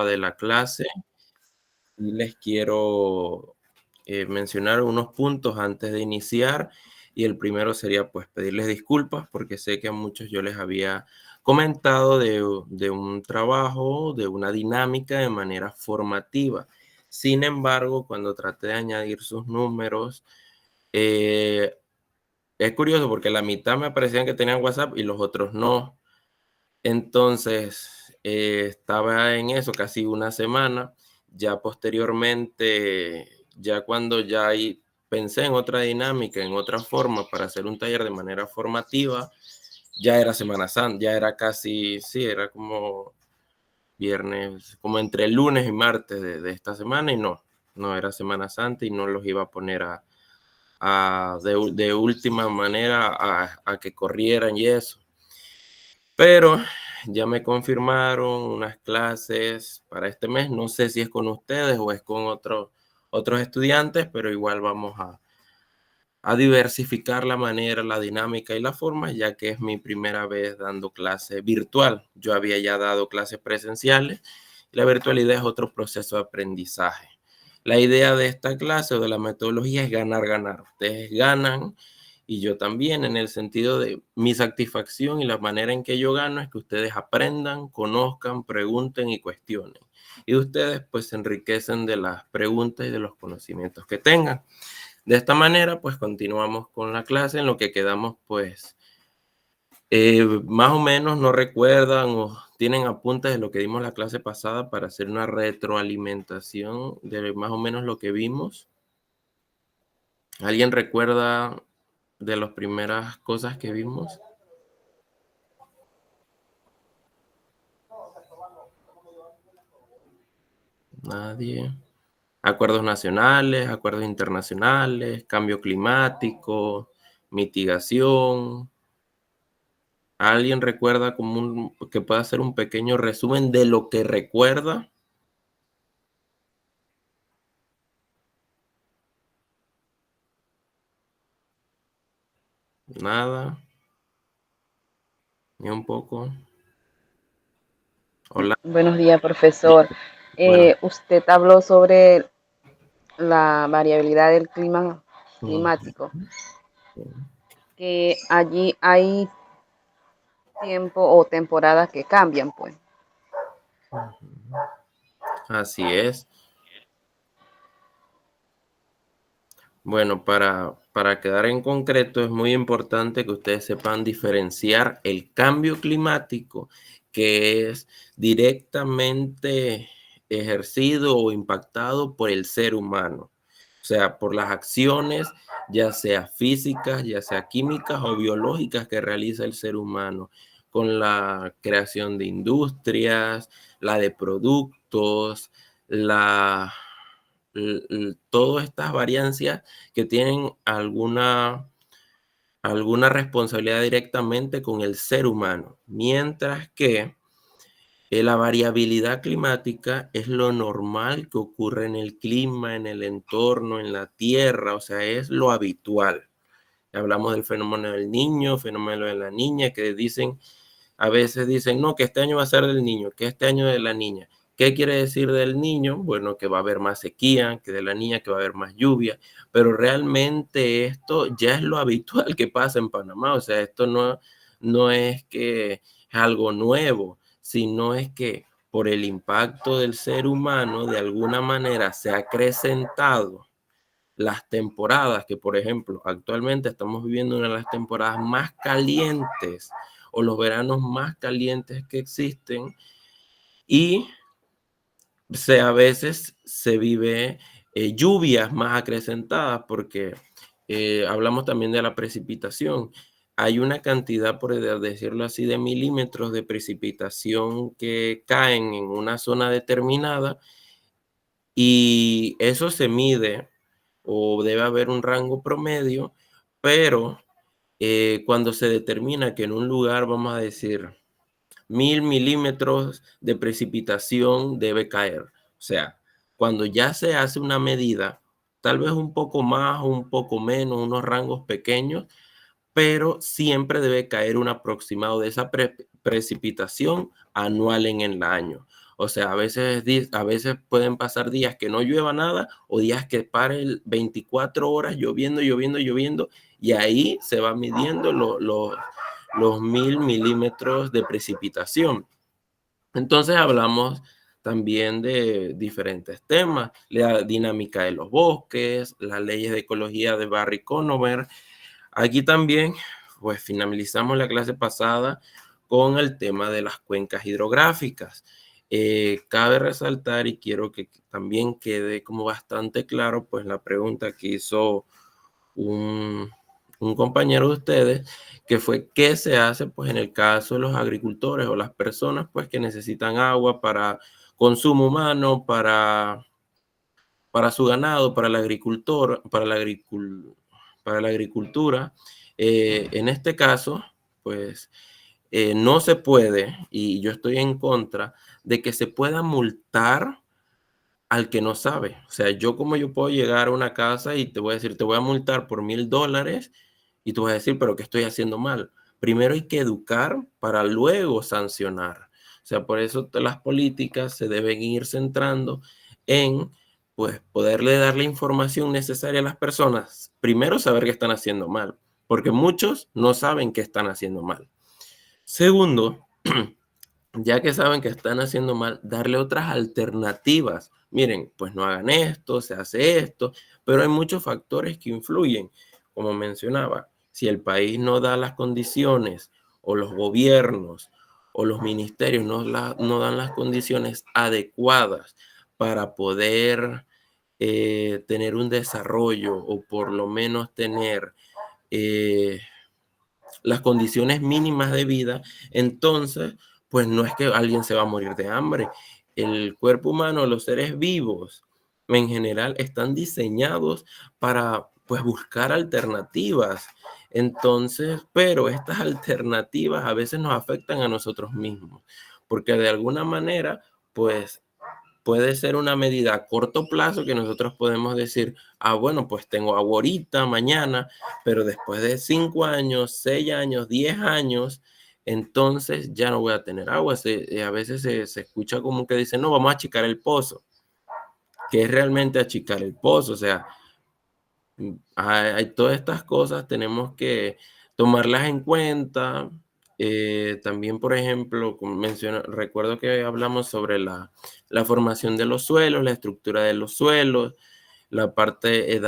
de la clase y les quiero mencionar unos puntos antes de iniciar. Y el primero sería pues pedirles disculpas porque sé que a muchos yo les había comentado de un trabajo, de una dinámica de manera formativa. Sin embargo, cuando traté de añadir sus números, es curioso porque la mitad me parecían que tenían WhatsApp y los otros no. Entonces, estaba en eso casi una semana. Ya posteriormente, ya cuando ya ahí pensé en otra dinámica, en otra forma para hacer un taller de manera formativa, ya era Semana Santa, ya era casi, sí, era como viernes, como entre el lunes y martes de esta semana y no era Semana Santa y no los iba a poner de última manera a que corrieran y eso. Pero ya me confirmaron unas clases para este mes. No sé si es con ustedes o es con otros estudiantes, pero igual vamos a diversificar la manera, la dinámica y la forma, ya que es mi primera vez dando clase virtual. Yo había ya dado clases presenciales y la virtualidad es otro proceso de aprendizaje. La idea de esta clase o de la metodología es ganar, ganar. Ustedes ganan y yo también, en el sentido de mi satisfacción y la manera en que yo gano es que ustedes aprendan, conozcan, pregunten y cuestionen. Y ustedes pues se enriquecen de las preguntas y de los conocimientos que tengan. De esta manera pues continuamos con la clase en lo que quedamos pues más o menos no recuerdan o tienen apuntes de lo que dimos la clase pasada para hacer una retroalimentación de más o menos lo que vimos. ¿Alguien recuerda de las primeras cosas que vimos? Nadie. Acuerdos nacionales, acuerdos internacionales, cambio climático, mitigación. ¿Alguien recuerda que pueda hacer un pequeño resumen de lo que recuerda? Nada, ni un poco. Hola. Buenos días, profesor. Bueno. Usted habló sobre la variabilidad del clima climático, que allí hay tiempo o temporadas que cambian, pues. Así es. Bueno, para quedar en concreto, es muy importante que ustedes sepan diferenciar el cambio climático, que es directamente ejercido o impactado por el ser humano. O sea, por las acciones, ya sea físicas, ya sea químicas o biológicas que realiza el ser humano, con la creación de industrias, la de productos, todas estas variancias que tienen alguna responsabilidad directamente con el ser humano, mientras que la variabilidad climática es lo normal que ocurre en el clima, en el entorno, en la tierra, o sea, es lo habitual. Hablamos del fenómeno del niño, fenómeno de la niña, que a veces dicen, no, que este año va a ser del niño, que este año de la niña. ¿Qué quiere decir del niño? Bueno, que va a haber más sequía, que de la niña que va a haber más lluvia, pero realmente esto ya es lo habitual que pasa en Panamá, o sea, esto no es que es algo nuevo, sino es que por el impacto del ser humano, de alguna manera se ha acrecentado las temporadas, que por ejemplo, actualmente estamos viviendo una de las temporadas más calientes o los veranos más calientes que existen y a veces se vive lluvias más acrecentadas porque hablamos también de la precipitación. Hay una cantidad, por decirlo así, de milímetros de precipitación que caen en una zona determinada y eso se mide o debe haber un rango promedio, pero cuando se determina que en un lugar, vamos a decir, 1000 milímetros de precipitación debe caer. O sea, cuando ya se hace una medida, tal vez un poco más o un poco menos, unos rangos pequeños, pero siempre debe caer un aproximado de esa precipitación anual en el año. O sea, a veces pueden pasar días que no llueva nada o días que pare 24 horas lloviendo, lloviendo, lloviendo, y ahí se va midiendo los 1000 milímetros de precipitación. Entonces hablamos también de diferentes temas, la dinámica de los bosques, las leyes de ecología de Barry Conover. Aquí también, pues finalizamos la clase pasada con el tema de las cuencas hidrográficas. Cabe resaltar y quiero que también quede como bastante claro, pues la pregunta que hizo un, un compañero de ustedes, que fue qué se hace pues en el caso de los agricultores o las personas pues que necesitan agua para consumo humano, para su ganado, para el agricultor, para la agricultura. En este caso, pues no se puede, y yo estoy en contra de que se pueda multar al que no sabe. O sea, yo puedo llegar a una casa y te voy a decir, te voy a multar por $1000 y tú vas a decir, pero ¿qué estoy haciendo mal? Primero hay que educar para luego sancionar. O sea, por eso las políticas se deben ir centrando en, pues, poderle dar la información necesaria a las personas. Primero, saber que están haciendo mal, porque muchos no saben que están haciendo mal. Segundo, ya que saben que están haciendo mal, darle otras alternativas. Miren, pues no hagan esto, se hace esto, pero hay muchos factores que influyen. Como mencionaba, si el país no da las condiciones o los gobiernos o los ministerios no dan las condiciones adecuadas para poder tener un desarrollo o por lo menos tener eh, las condiciones mínimas de vida, entonces, pues no es que alguien se va a morir de hambre. El cuerpo humano, los seres vivos en general, están diseñados para, pues, buscar alternativas. Entonces, pero estas alternativas a veces nos afectan a nosotros mismos, porque de alguna manera, pues, puede ser una medida a corto plazo que nosotros podemos decir, bueno, pues tengo agua ahorita, mañana, pero después de 5 años, 6 años, 10 años, entonces ya no voy a tener agua. A veces se escucha como que dicen, no, vamos a achicar el pozo. ¿Qué es realmente achicar el pozo? O sea, hay todas estas cosas, tenemos que tomarlas en cuenta. También, por ejemplo, como recuerdo que hablamos sobre la formación de los suelos, la estructura de los suelos, la parte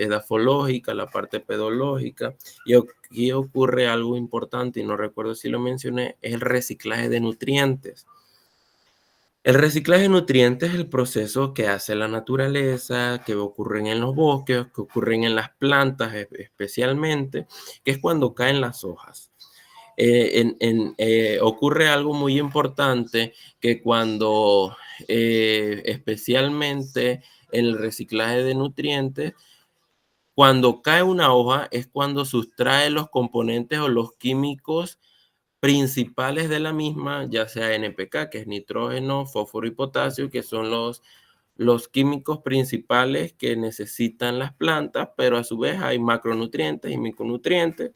edafológica, la parte pedológica. Y aquí ocurre algo importante, y no recuerdo si lo mencioné, es el reciclaje de nutrientes. El reciclaje de nutrientes es el proceso que hace la naturaleza, que ocurren en los bosques, que ocurren en las plantas especialmente, que es cuando caen las hojas. Ocurre algo muy importante que cuando, especialmente en el reciclaje de nutrientes, cuando cae una hoja es cuando sustrae los componentes o los químicos principales de la misma, ya sea NPK, que es nitrógeno, fósforo y potasio, que son los químicos principales que necesitan las plantas, pero a su vez hay macronutrientes y micronutrientes,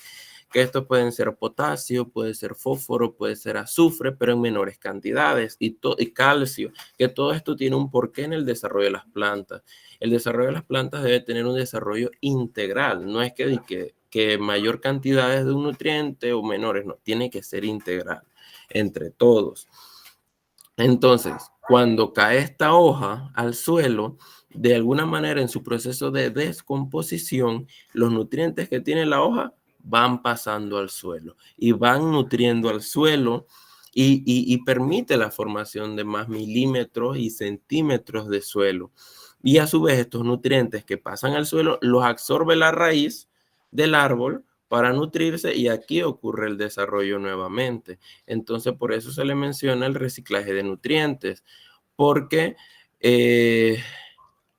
que estos pueden ser potasio, puede ser fósforo, puede ser azufre, pero en menores cantidades, y calcio, que todo esto tiene un porqué en el desarrollo de las plantas. El desarrollo de las plantas debe tener un desarrollo integral, no es que mayor cantidad de un nutriente o menores, no, tiene que ser integral entre todos. Entonces, cuando cae esta hoja al suelo, de alguna manera en su proceso de descomposición, los nutrientes que tiene la hoja van pasando al suelo y van nutriendo al suelo y permite la formación de más milímetros y centímetros de suelo. Y a su vez estos nutrientes que pasan al suelo los absorbe la raíz del árbol para nutrirse, y aquí ocurre el desarrollo nuevamente. Entonces, por eso se le menciona el reciclaje de nutrientes, porque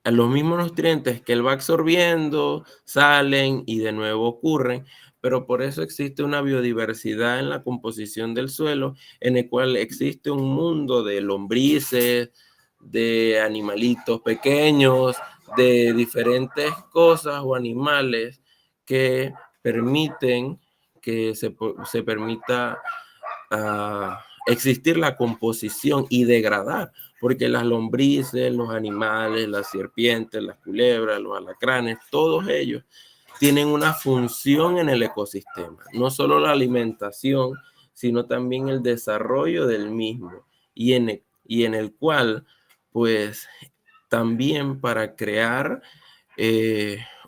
a los mismos nutrientes que él va absorbiendo salen y de nuevo ocurren, pero por eso existe una biodiversidad en la composición del suelo, en el cual existe un mundo de lombrices, de animalitos pequeños, de diferentes cosas o animales que permiten que se permita existir la composición y degradar, porque las lombrices, los animales, las serpientes, las culebras, los alacranes, todos ellos tienen una función en el ecosistema, no solo la alimentación, sino también el desarrollo del mismo, y en el cual, pues, también para crear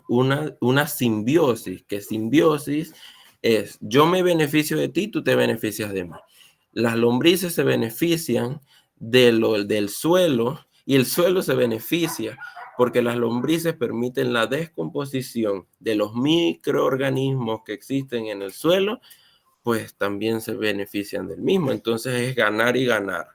una simbiosis, que simbiosis es yo me beneficio de ti, tú te beneficias de mí. Las lombrices se benefician del suelo y el suelo se beneficia porque las lombrices permiten la descomposición de los microorganismos que existen en el suelo, pues también se benefician del mismo. Entonces es ganar y ganar.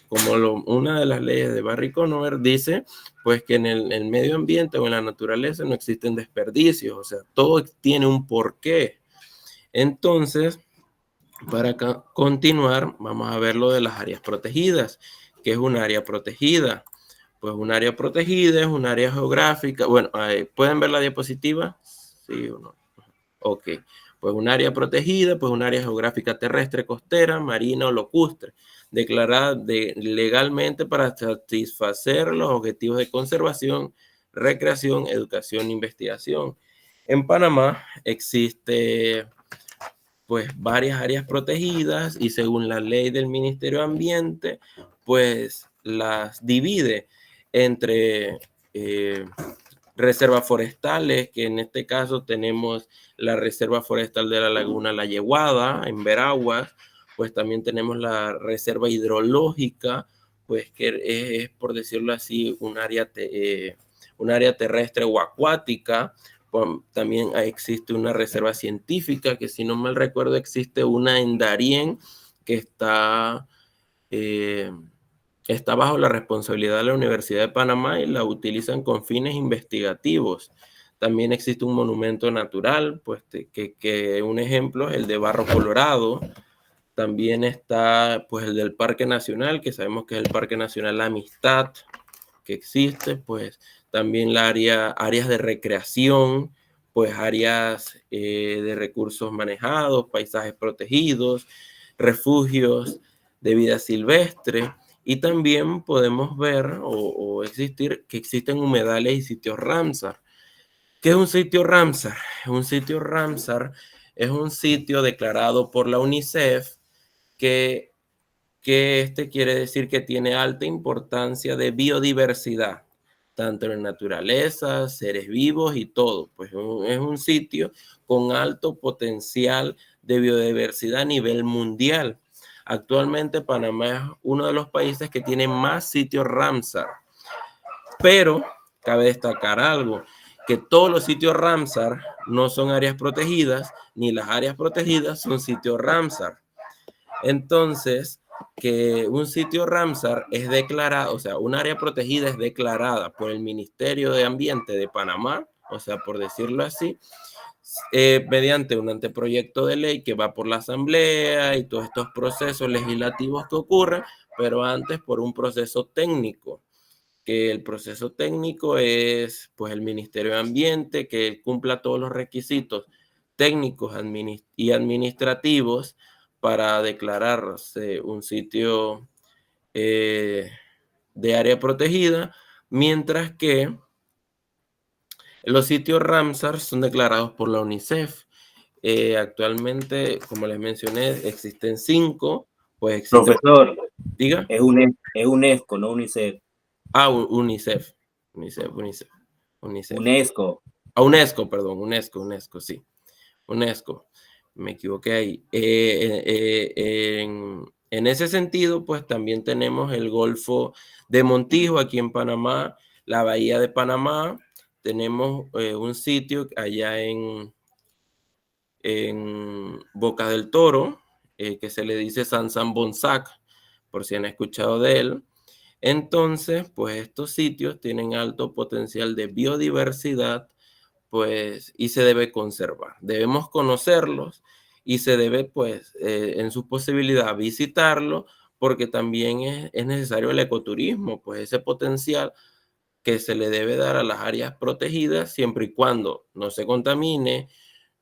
Como una de las leyes de Barry Conover dice, pues que en el medio ambiente o en la naturaleza no existen desperdicios, o sea, todo tiene un porqué. Entonces, para continuar, vamos a ver lo de las áreas protegidas. ¿Qué es un área protegida? Pues un área protegida es un área geográfica. Bueno, ¿pueden ver la diapositiva? Sí o no. Ok. Pues un área protegida, pues un área geográfica terrestre, costera, marina o lacustre, declarada legalmente para satisfacer los objetivos de conservación, recreación, educación e investigación. En Panamá existe pues varias áreas protegidas y según la ley del Ministerio de Ambiente, pues las divide entre reservas forestales, que en este caso tenemos la Reserva Forestal de la Laguna La Yeguada, en Veraguas, pues también tenemos la Reserva Hidrológica, pues que es por decirlo así, un área terrestre o acuática. También existe una reserva científica, que si no mal recuerdo existe una en Darién, que está bajo la responsabilidad de la Universidad de Panamá y la utilizan con fines investigativos. También existe un monumento natural, pues que un ejemplo es el de Barro Colorado. También está pues el del Parque Nacional, que sabemos que es el Parque Nacional La Amistad, que existe, pues también áreas de recreación, pues áreas de recursos manejados, paisajes protegidos, refugios de vida silvestre, y también podemos ver o existir que existen humedales y sitios Ramsar. ¿Qué es un sitio Ramsar? Un sitio Ramsar es un sitio declarado por la UNICEF que quiere decir que tiene alta importancia de biodiversidad, tanto en naturaleza, seres vivos y todo. Pues es un sitio con alto potencial de biodiversidad a nivel mundial. Actualmente Panamá es uno de los países que tiene más sitios Ramsar, pero cabe destacar algo, que todos los sitios Ramsar no son áreas protegidas, ni las áreas protegidas son sitios Ramsar. Entonces, que un sitio Ramsar es declarado, o sea, un área protegida es declarada por el Ministerio de Ambiente de Panamá, o sea, por decirlo así, mediante un anteproyecto de ley que va por la Asamblea y todos estos procesos legislativos que ocurren, pero antes por un proceso técnico, que el proceso técnico es pues el Ministerio de Ambiente, que cumpla todos los requisitos técnicos y administrativos para declararse un sitio de área protegida, mientras que los sitios Ramsar son declarados por la UNICEF. Actualmente, como les mencioné, existen 5. Pues existe, profesor, diga. es UNESCO, no UNICEF. UNICEF. UNESCO. UNESCO, perdón, UNESCO, sí. UNESCO, me equivoqué ahí. En ese sentido, pues también tenemos el Golfo de Montijo aquí en Panamá, la Bahía de Panamá. Tenemos un sitio allá en Boca del Toro, que se le dice San Bonsac, por si han escuchado de él. Entonces, pues estos sitios tienen alto potencial de biodiversidad, pues, y se debe conservar. Debemos conocerlos y se debe, pues, en su posibilidad visitarlo, porque también es necesario el ecoturismo, pues ese potencial que se le debe dar a las áreas protegidas siempre y cuando no se contamine,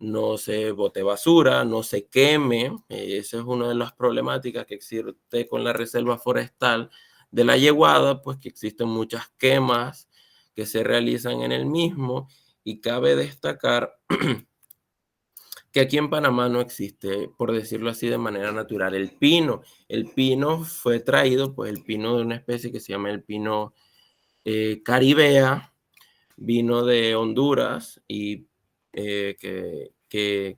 no se bote basura, no se queme. Esa es una de las problemáticas que existe con la reserva forestal de la Yeguada, pues que existen muchas quemas que se realizan en el mismo, y cabe destacar que aquí en Panamá no existe, por decirlo así, de manera natural, el pino. El pino fue traído, pues el pino de una especie que se llama el pino caribea, vino de Honduras, y que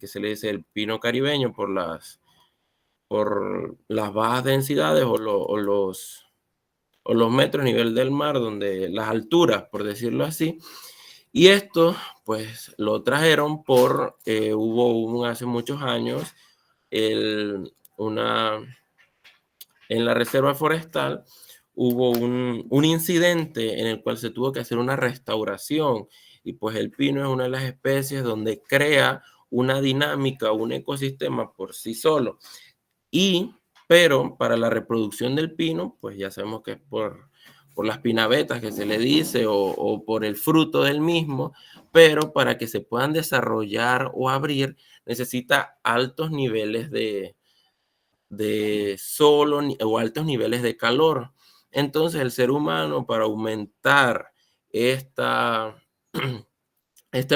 se le dice el pino caribeño por las bajas densidades o los metros a nivel del mar, donde las alturas, por decirlo así. Y esto, pues, lo trajeron hace muchos años, en la reserva forestal, hubo un incidente en el cual se tuvo que hacer una restauración, y pues el pino es una de las especies donde crea una dinámica, un ecosistema por sí solo. Pero para la reproducción del pino, pues ya sabemos que es por las pinavetas que se le dice, o por el fruto del mismo, pero para que se puedan desarrollar o abrir necesita altos niveles de sol o altos niveles de calor. Entonces el ser humano, para aumentar este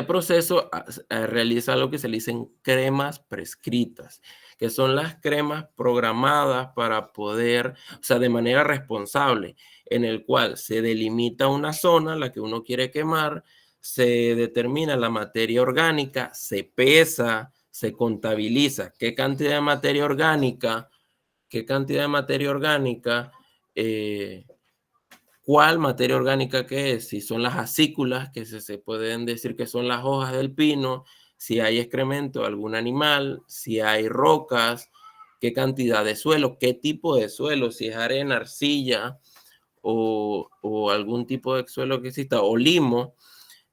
proceso, realiza lo que se le dicen cremas prescritas, que son las cremas programadas para poder, o sea, de manera responsable, en el cual se delimita una zona, la que uno quiere quemar, se determina la materia orgánica, se pesa, se contabiliza qué cantidad de materia orgánica, cuál materia orgánica que es, si son las acículas, que se pueden decir que son las hojas del pino, si hay excremento de algún animal, si hay rocas, qué cantidad de suelo, qué tipo de suelo, si es arena, arcilla o algún tipo de suelo que exista, o limo.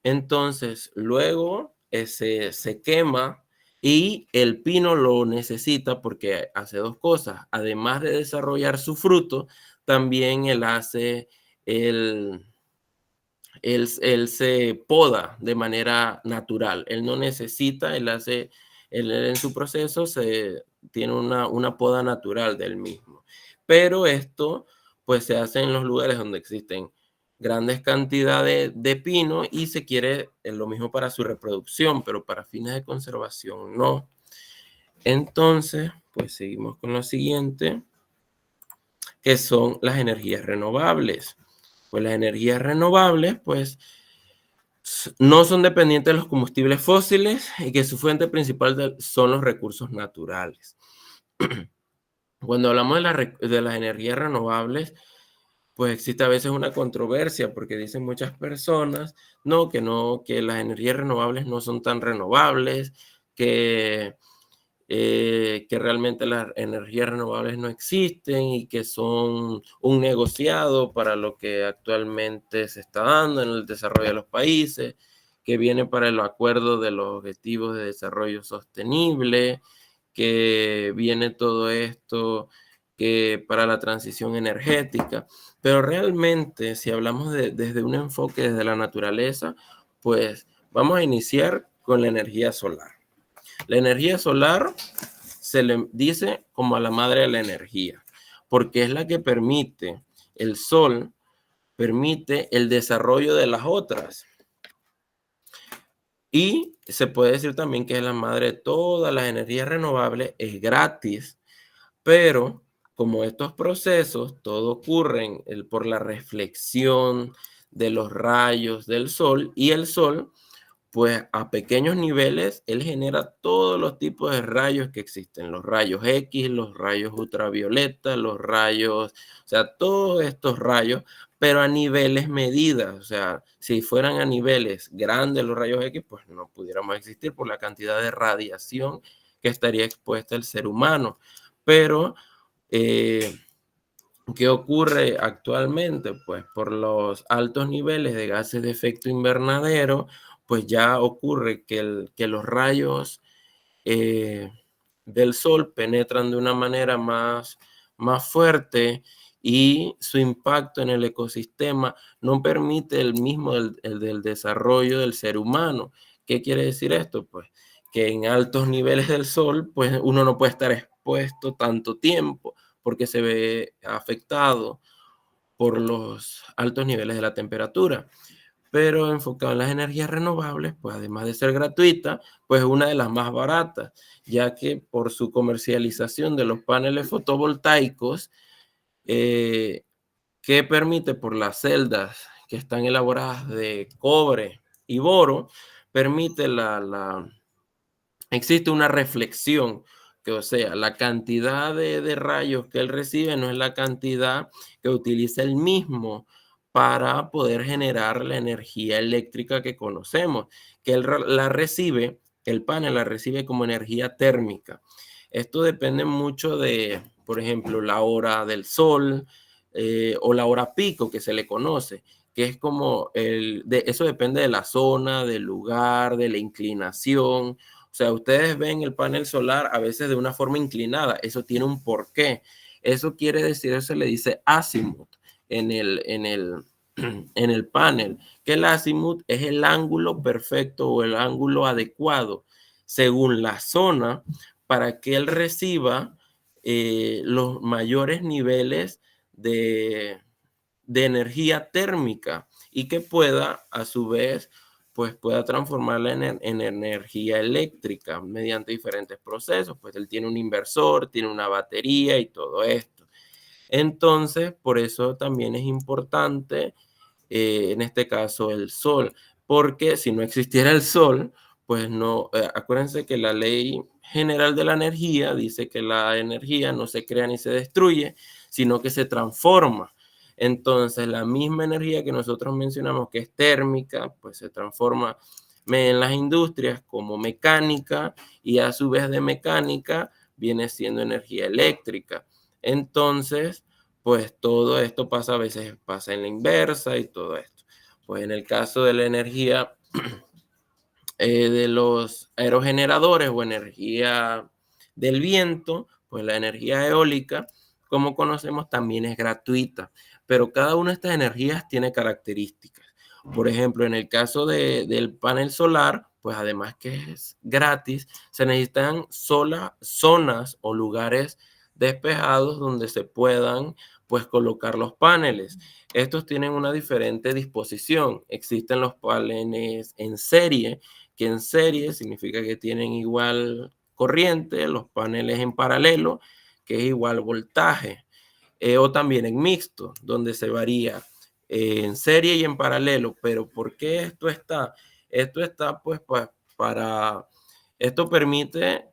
Entonces, luego se quema, y el pino lo necesita porque hace dos cosas. Además de desarrollar su fruto, también él se poda de manera natural. Él no necesita, él en su proceso tiene una poda natural del mismo. Pero esto pues se hace en los lugares donde existen grandes cantidades de pino, y se quiere lo mismo para su reproducción, pero para fines de conservación no. Entonces, pues seguimos con lo siguiente, que son las energías renovables. Pues las energías renovables, pues, no son dependientes de los combustibles fósiles, y que su fuente principal son los recursos naturales. Cuando hablamos de las energías renovables, pues existe a veces una controversia, porque dicen muchas personas, que las energías renovables no son tan renovables, que realmente las energías renovables no existen, y que son un negociado para lo que actualmente se está dando en el desarrollo de los países, que viene para el acuerdo de los objetivos de desarrollo sostenible, que viene todo esto que para la transición energética. Pero realmente, si hablamos desde un enfoque desde la naturaleza, pues vamos a iniciar con la energía solar. La energía solar se le dice como a la madre de la energía, porque es la que permite, el sol permite el desarrollo de las otras. Y se puede decir también que es la madre de todas las energías renovables, es gratis, pero como estos procesos, todo ocurren por la reflexión de los rayos del sol, y el sol, pues a pequeños niveles, él genera todos los tipos de rayos que existen, los rayos X, los rayos ultravioleta, los rayos, o sea, todos estos rayos, pero a niveles medidas. O sea, si fueran a niveles grandes los rayos X, pues no pudiéramos existir por la cantidad de radiación que estaría expuesta el ser humano. Pero, ¿qué ocurre actualmente? Pues por los altos niveles de gases de efecto invernadero, pues ya ocurre que los rayos del sol penetran de una manera más fuerte, y su impacto en el ecosistema no permite el mismo del desarrollo del ser humano. ¿Qué quiere decir esto? Pues que en altos niveles del sol, pues uno no puede estar expuesto tanto tiempo porque se ve afectado por los altos niveles de la temperatura. Pero enfocado en las energías renovables, pues además de ser gratuita, pues es una de las más baratas, ya que por su comercialización de los paneles fotovoltaicos, que permite por las celdas que están elaboradas de cobre y boro, permite existe una reflexión, que o sea, la cantidad de rayos que él recibe no es la cantidad que utiliza él mismo para poder generar la energía eléctrica que conocemos, que él la recibe, el panel la recibe como energía térmica. Esto depende mucho de, por ejemplo, la hora del sol o la hora pico que se le conoce, que es como eso depende de la zona, del lugar, de la inclinación. O sea, ustedes ven el panel solar a veces de una forma inclinada. Eso tiene un porqué. Eso quiere decir, eso se le dice azimut en en el panel, que el azimut es el ángulo perfecto o el ángulo adecuado según la zona para que él reciba los mayores niveles de energía térmica y que pueda, a su vez, pues pueda transformarla en energía eléctrica mediante diferentes procesos. Pues él tiene un inversor, tiene una batería y todo esto. Entonces, por eso también es importante, en este caso, el sol, porque si no existiera el sol, pues no, acuérdense que la ley general de la energía dice que la energía no se crea ni se destruye, sino que se transforma. Entonces, la misma energía que nosotros mencionamos que es térmica, pues se transforma en las industrias como mecánica y a su vez de mecánica viene siendo energía eléctrica. Entonces, pues todo esto pasa, a veces pasa en la inversa y todo esto. Pues en el caso de la energía de los aerogeneradores o energía del viento, pues la energía eólica, como conocemos, también es gratuita, pero cada una de estas energías tiene características. Por ejemplo, en el caso del panel solar, pues además que es gratis, se necesitan zonas o lugares despejados donde se puedan pues colocar los paneles. Estos tienen una diferente disposición. Existen los paneles en serie, que en serie significa que tienen igual corriente, los paneles en paralelo, que es igual voltaje, o también en mixto, donde se varía en serie y en paralelo. Pero ¿por qué esto está? Esto está pues esto permite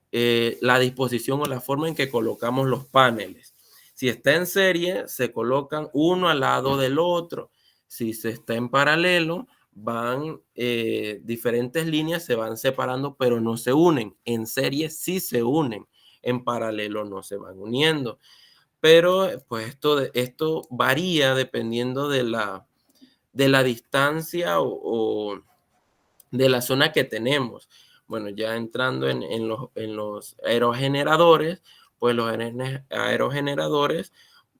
la disposición o la forma en que colocamos los paneles. Si está en serie, se colocan uno al lado del otro. Si se está en paralelo, van diferentes líneas, se van separando, pero no se unen. En serie sí se unen, en paralelo no se van uniendo. Pero pues esto varía dependiendo de la distancia o de la zona que tenemos. Bueno, ya entrando en los aerogeneradores, pues los aerogeneradores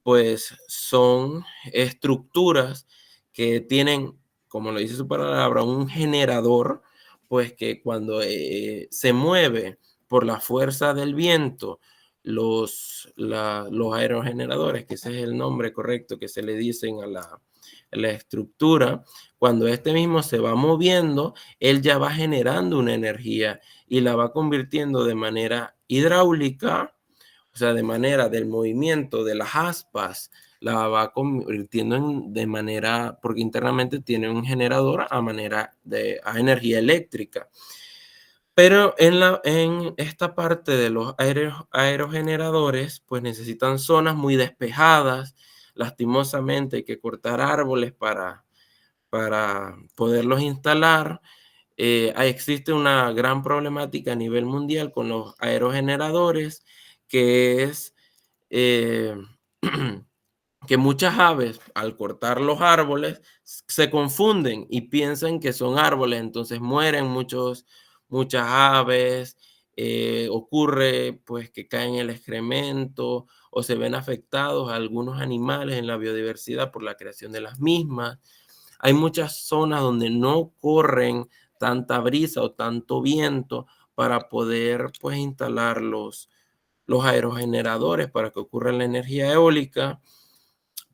pues son estructuras que tienen, como lo dice su palabra, un generador, pues que cuando se mueve por la fuerza del viento, los aerogeneradores, que ese es el nombre correcto que se le dicen a la estructura, cuando este mismo se va moviendo, él ya va generando una energía y la va convirtiendo de manera hidráulica, o sea, de manera del movimiento de las aspas, la va convirtiendo de manera, porque internamente tiene un generador a a energía eléctrica. Pero en esta parte de los aerogeneradores, pues necesitan zonas muy despejadas. Lastimosamente hay que cortar árboles para poderlos instalar. Existe una gran problemática a nivel mundial con los aerogeneradores, que es eh, que muchas aves al cortar los árboles se confunden y piensan que son árboles, entonces mueren muchas aves, ocurre pues que caen el excremento o se ven afectados algunos animales en la biodiversidad por la creación de las mismas. Hay muchas zonas donde no corren tanta brisa o tanto viento, para poder pues instalar los aerogeneradores para que ocurra la energía eólica,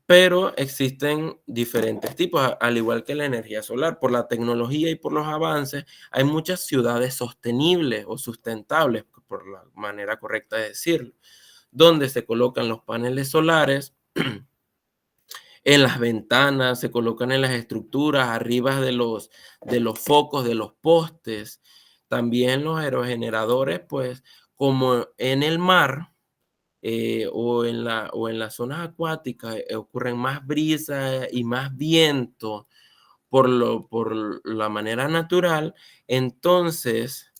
pero existen diferentes tipos, al igual que la energía solar. Por la tecnología y por los avances, hay muchas ciudades sostenibles o sustentables, por la manera correcta de decirlo, donde se colocan los paneles solares en las ventanas, se colocan en las estructuras, arriba de los focos, de los postes. También los aerogeneradores, pues como en el mar, o en las zonas acuáticas ocurren más brisa y más viento por la manera natural. Entonces,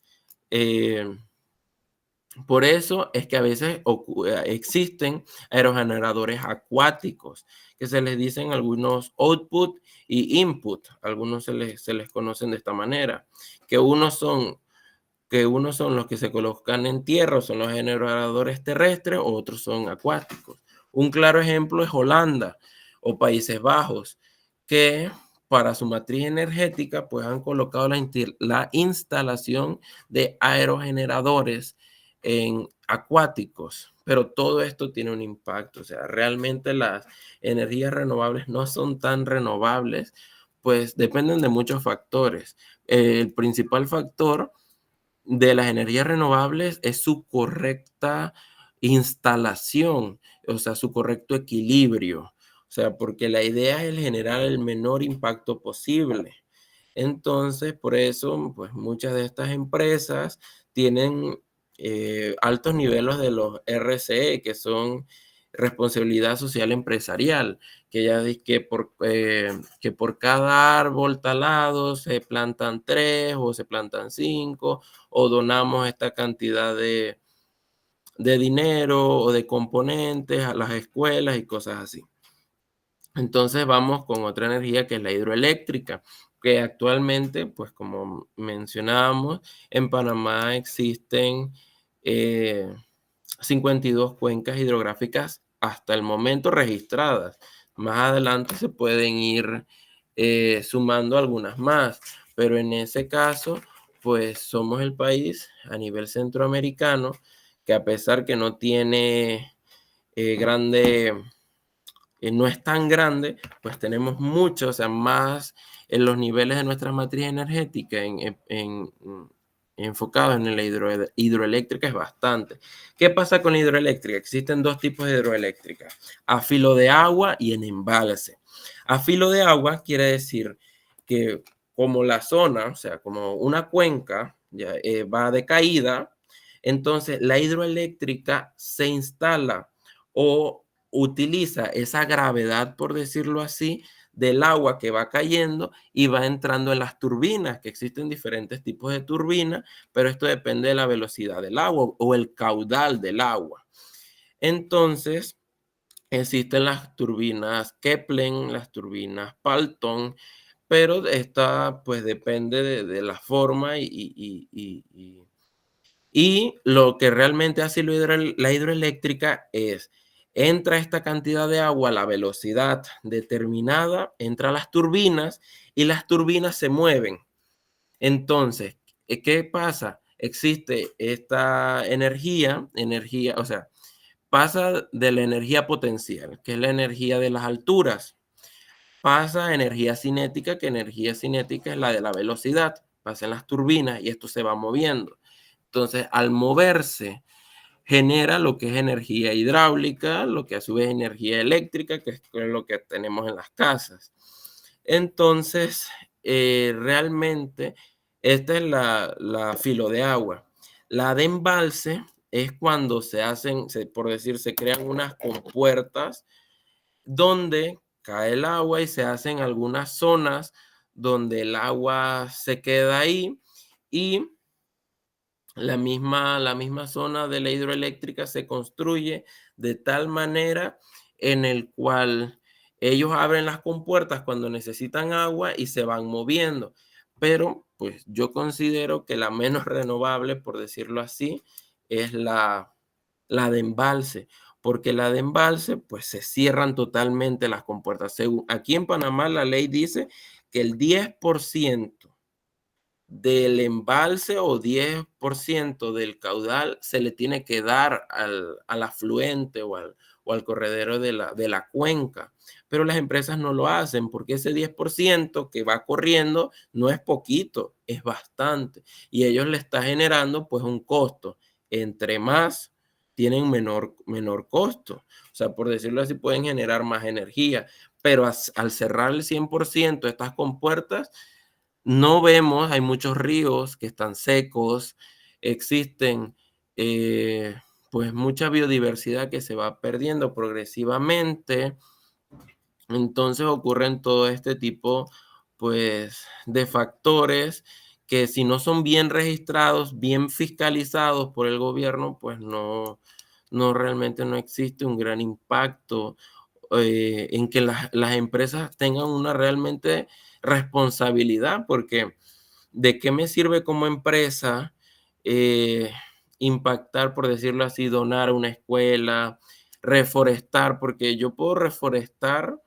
por eso es que a veces existen aerogeneradores acuáticos, que se les dicen algunos output y input. Algunos se les conocen de esta manera, que unos son los que se colocan en tierra, son los generadores terrestres, o otros son acuáticos. Un claro ejemplo es Holanda o Países Bajos, que para su matriz energética pues han colocado la instalación de aerogeneradores en acuáticos, pero todo esto tiene un impacto. O sea, realmente las energías renovables no son tan renovables, pues dependen de muchos factores. El principal factor de las energías renovables es su correcta instalación, o sea, su correcto equilibrio. O sea, porque la idea es generar el menor impacto posible. Entonces, por eso, pues muchas de estas empresas tienen altos niveles de los RCE, que son responsabilidad social empresarial, que ya dice que por cada árbol talado se plantan 3 o se plantan 5, o donamos esta cantidad de dinero o de componentes a las escuelas y cosas así. Entonces vamos con otra energía, que es la hidroeléctrica, que actualmente, pues como mencionábamos, en Panamá existen 52 cuencas hidrográficas hasta el momento registradas. Más adelante se pueden ir sumando algunas más, pero en ese caso, pues somos el país a nivel centroamericano que, a pesar que no tiene no es tan grande, pues tenemos mucho, o sea, más en los niveles de nuestra matriz energética enfocado en la hidroeléctrica es bastante. ¿Qué pasa con la hidroeléctrica? Existen dos tipos de hidroeléctrica: a filo de agua y en embalse. A filo de agua quiere decir que, como la zona, o sea, como una cuenca ya, va de caída, entonces la hidroeléctrica se instala o utiliza esa gravedad, por decirlo así, del agua que va cayendo y va entrando en las turbinas, que existen diferentes tipos de turbinas, pero esto depende de la velocidad del agua o el caudal del agua. Entonces, existen las turbinas Kepler, las turbinas Palton, pero esta pues depende de la forma y lo que realmente hace la hidroeléctrica es: entra esta cantidad de agua a la velocidad determinada, entra a las turbinas y las turbinas se mueven. Entonces, ¿qué pasa? Existe esta energía, o sea, pasa de la energía potencial, que es la energía de las alturas, pasa a energía cinética, que energía cinética es la de la velocidad, pasa en las turbinas y esto se va moviendo. Entonces, al moverse, genera lo que es energía hidráulica, lo que a su vez es energía eléctrica, que es lo que tenemos en las casas. Entonces, realmente, esta es la filo de agua. La de embalse es cuando se hacen, por decir, se crean unas compuertas donde cae el agua y se hacen algunas zonas donde el agua se queda ahí, y la misma zona de la hidroeléctrica se construye de tal manera en el cual ellos abren las compuertas cuando necesitan agua y se van moviendo. Pero pues yo considero que la menos renovable, por decirlo así, es la de embalse, porque la de embalse pues se cierran totalmente las compuertas. Aquí en Panamá la ley dice que el 10% del embalse o 10% del caudal se le tiene que dar al afluente o al corredero de la cuenca. Pero las empresas no lo hacen porque ese 10% que va corriendo no es poquito, es bastante. Y ellos le está generando pues un costo. Entre más tienen menor costo. O sea, por decirlo así, pueden generar más energía. Pero al cerrar el 100% estas compuertas, no vemos, hay muchos ríos que están secos, existen pues mucha biodiversidad que se va perdiendo progresivamente. Entonces ocurren todo este tipo pues de factores que si no son bien registrados, bien fiscalizados por el gobierno, pues no realmente no existe un gran impacto en que las empresas tengan una realmente responsabilidad, porque ¿de qué me sirve como empresa eh, impactar, por decirlo así, donar una escuela, reforestar? Porque yo puedo reforestar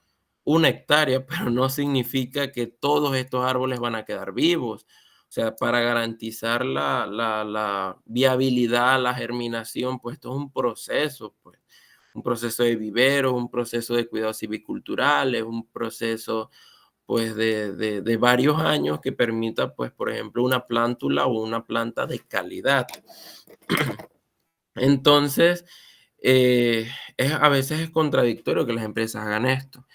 1 hectárea, pero no significa que todos estos árboles van a quedar vivos. O sea, para garantizar la viabilidad, la germinación, pues esto es un proceso, pues un proceso de viveros, un proceso de cuidados civiculturales, un proceso pues de varios años que permita, pues, por ejemplo, una plántula o una planta de calidad. Entonces, a veces es contradictorio que las empresas hagan esto.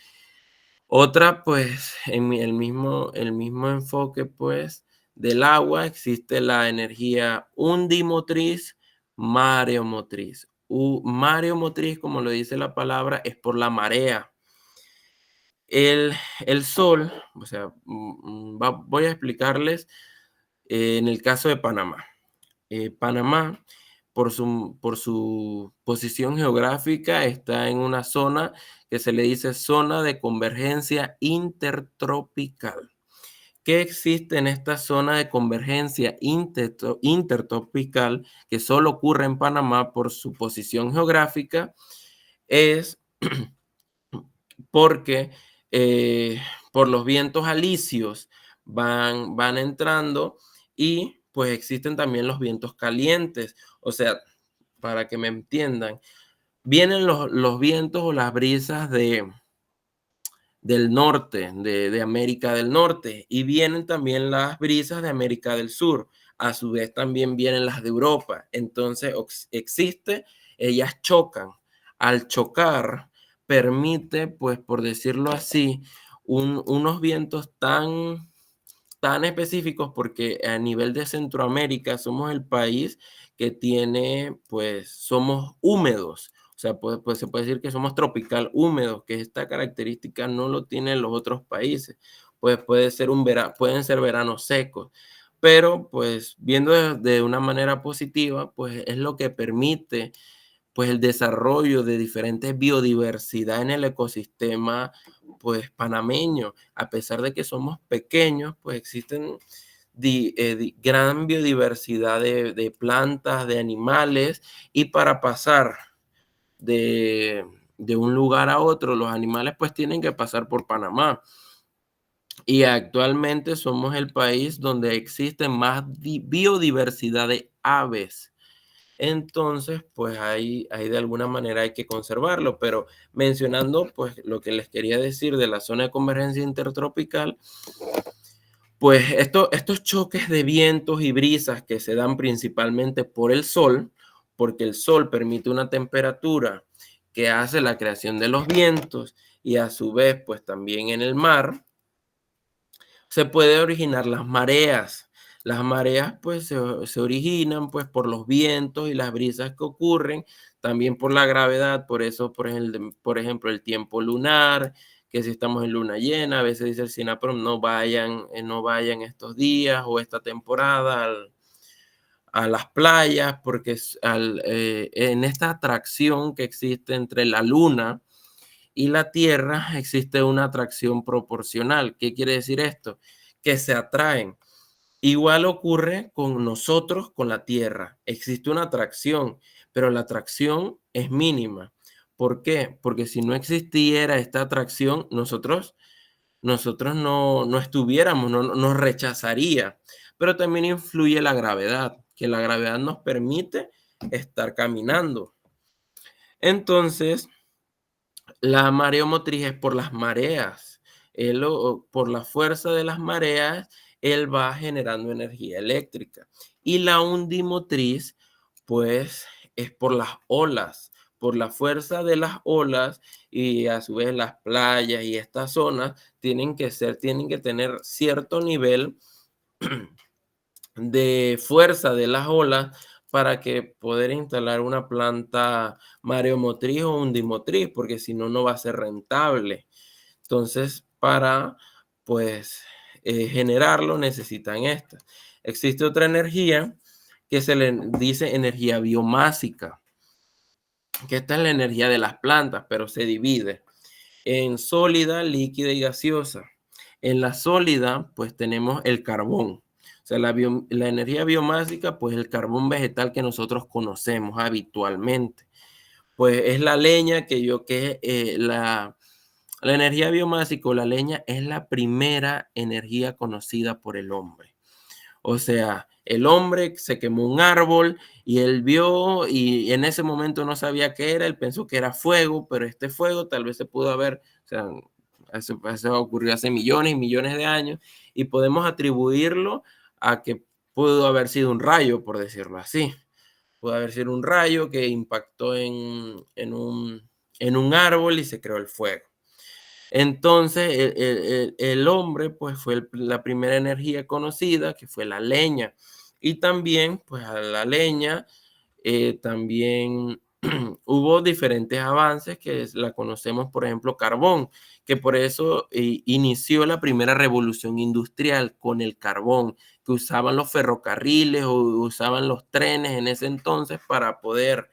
Otra, pues, en el mismo enfoque, pues, del agua, existe la energía undimotriz, mareomotriz. Mareomotriz, como lo dice la palabra, es por la marea. El sol, o sea, voy a explicarles en el caso de Panamá. Panamá, por su posición geográfica, está en una zona que se le dice zona de convergencia intertropical. ¿Qué existe en esta zona de convergencia intertropical que solo ocurre en Panamá por su posición geográfica? Es porque por los vientos alisios van entrando y pues existen también los vientos calientes. O sea, para que me entiendan, vienen los vientos o las brisas del norte, de América del Norte, y vienen también las brisas de América del Sur. A su vez también vienen las de Europa. Entonces ellas chocan. Al chocar, permite, pues por decirlo así, unos vientos tan específicos, porque a nivel de Centroamérica somos el país que tiene, pues somos húmedos. O sea, pues se puede decir que somos tropical húmedos, que esta característica no lo tienen los otros países. Pues pueden ser veranos secos, pero pues viendo de una manera positiva, pues es lo que permite pues el desarrollo de diferentes biodiversidad en el ecosistema pues panameño. A pesar de que somos pequeños, pues existen gran biodiversidad de plantas, de animales, y para pasar de un lugar a otro, los animales pues tienen que pasar por Panamá. Y actualmente somos el país donde existe más biodiversidad de aves. Entonces, pues ahí de alguna manera hay que conservarlo, pero mencionando pues lo que les quería decir de la zona de convergencia intertropical, pues estos choques de vientos y brisas que se dan principalmente por el sol, porque el sol permite una temperatura que hace la creación de los vientos, y a su vez pues también en el mar se puede originar las mareas. Las mareas pues se originan pues por los vientos y las brisas que ocurren, también por la gravedad. Por eso, por ejemplo, el tiempo lunar, que si estamos en luna llena, a veces dice el SINAPROM, no vayan estos días o esta temporada a las playas, porque en esta atracción que existe entre la luna y la Tierra existe una atracción proporcional. ¿Qué quiere decir esto? Que se atraen. Igual ocurre con nosotros, con la Tierra. Existe una atracción, pero la atracción es mínima. ¿Por qué? Porque si no existiera esta atracción, nosotros nosotros no estuviéramos, no nos rechazaría. Pero también influye la gravedad, que la gravedad nos permite estar caminando. Entonces, la mareomotriz es por las mareas. Por la fuerza de las mareas, él va generando energía eléctrica. Y la undimotriz, pues, es por las olas, por la fuerza de las olas, y a su vez las playas y estas zonas tienen que tener cierto nivel de fuerza de las olas para que poder instalar una planta mareomotriz o undimotriz, porque si no, no va a ser rentable. Entonces, para pues generarlo necesitan esta. Existe otra energía que se le dice energía biomásica, que esta es la energía de las plantas, pero se divide en sólida, líquida y gaseosa. En la sólida, pues tenemos el carbón. O sea, la energía biomásica, pues el carbón vegetal que nosotros conocemos habitualmente. Pues es la leña la energía biomásica o la leña es la primera energía conocida por el hombre. O sea, el hombre se quemó un árbol y él vio y en ese momento no sabía qué era, él pensó que era fuego, pero este fuego tal vez se pudo haber, o sea, eso ocurrió hace millones y millones de años y podemos atribuirlo a que pudo haber sido un rayo, por decirlo así. Pudo haber sido un rayo que impactó en un árbol y se creó el fuego. Entonces, el hombre, pues, fue la primera energía conocida, que fue la leña. Y también, pues, a la leña, también hubo diferentes avances que la conocemos, por ejemplo, carbón, que por eso inició la primera revolución industrial con el carbón, que usaban los ferrocarriles o usaban los trenes en ese entonces para poder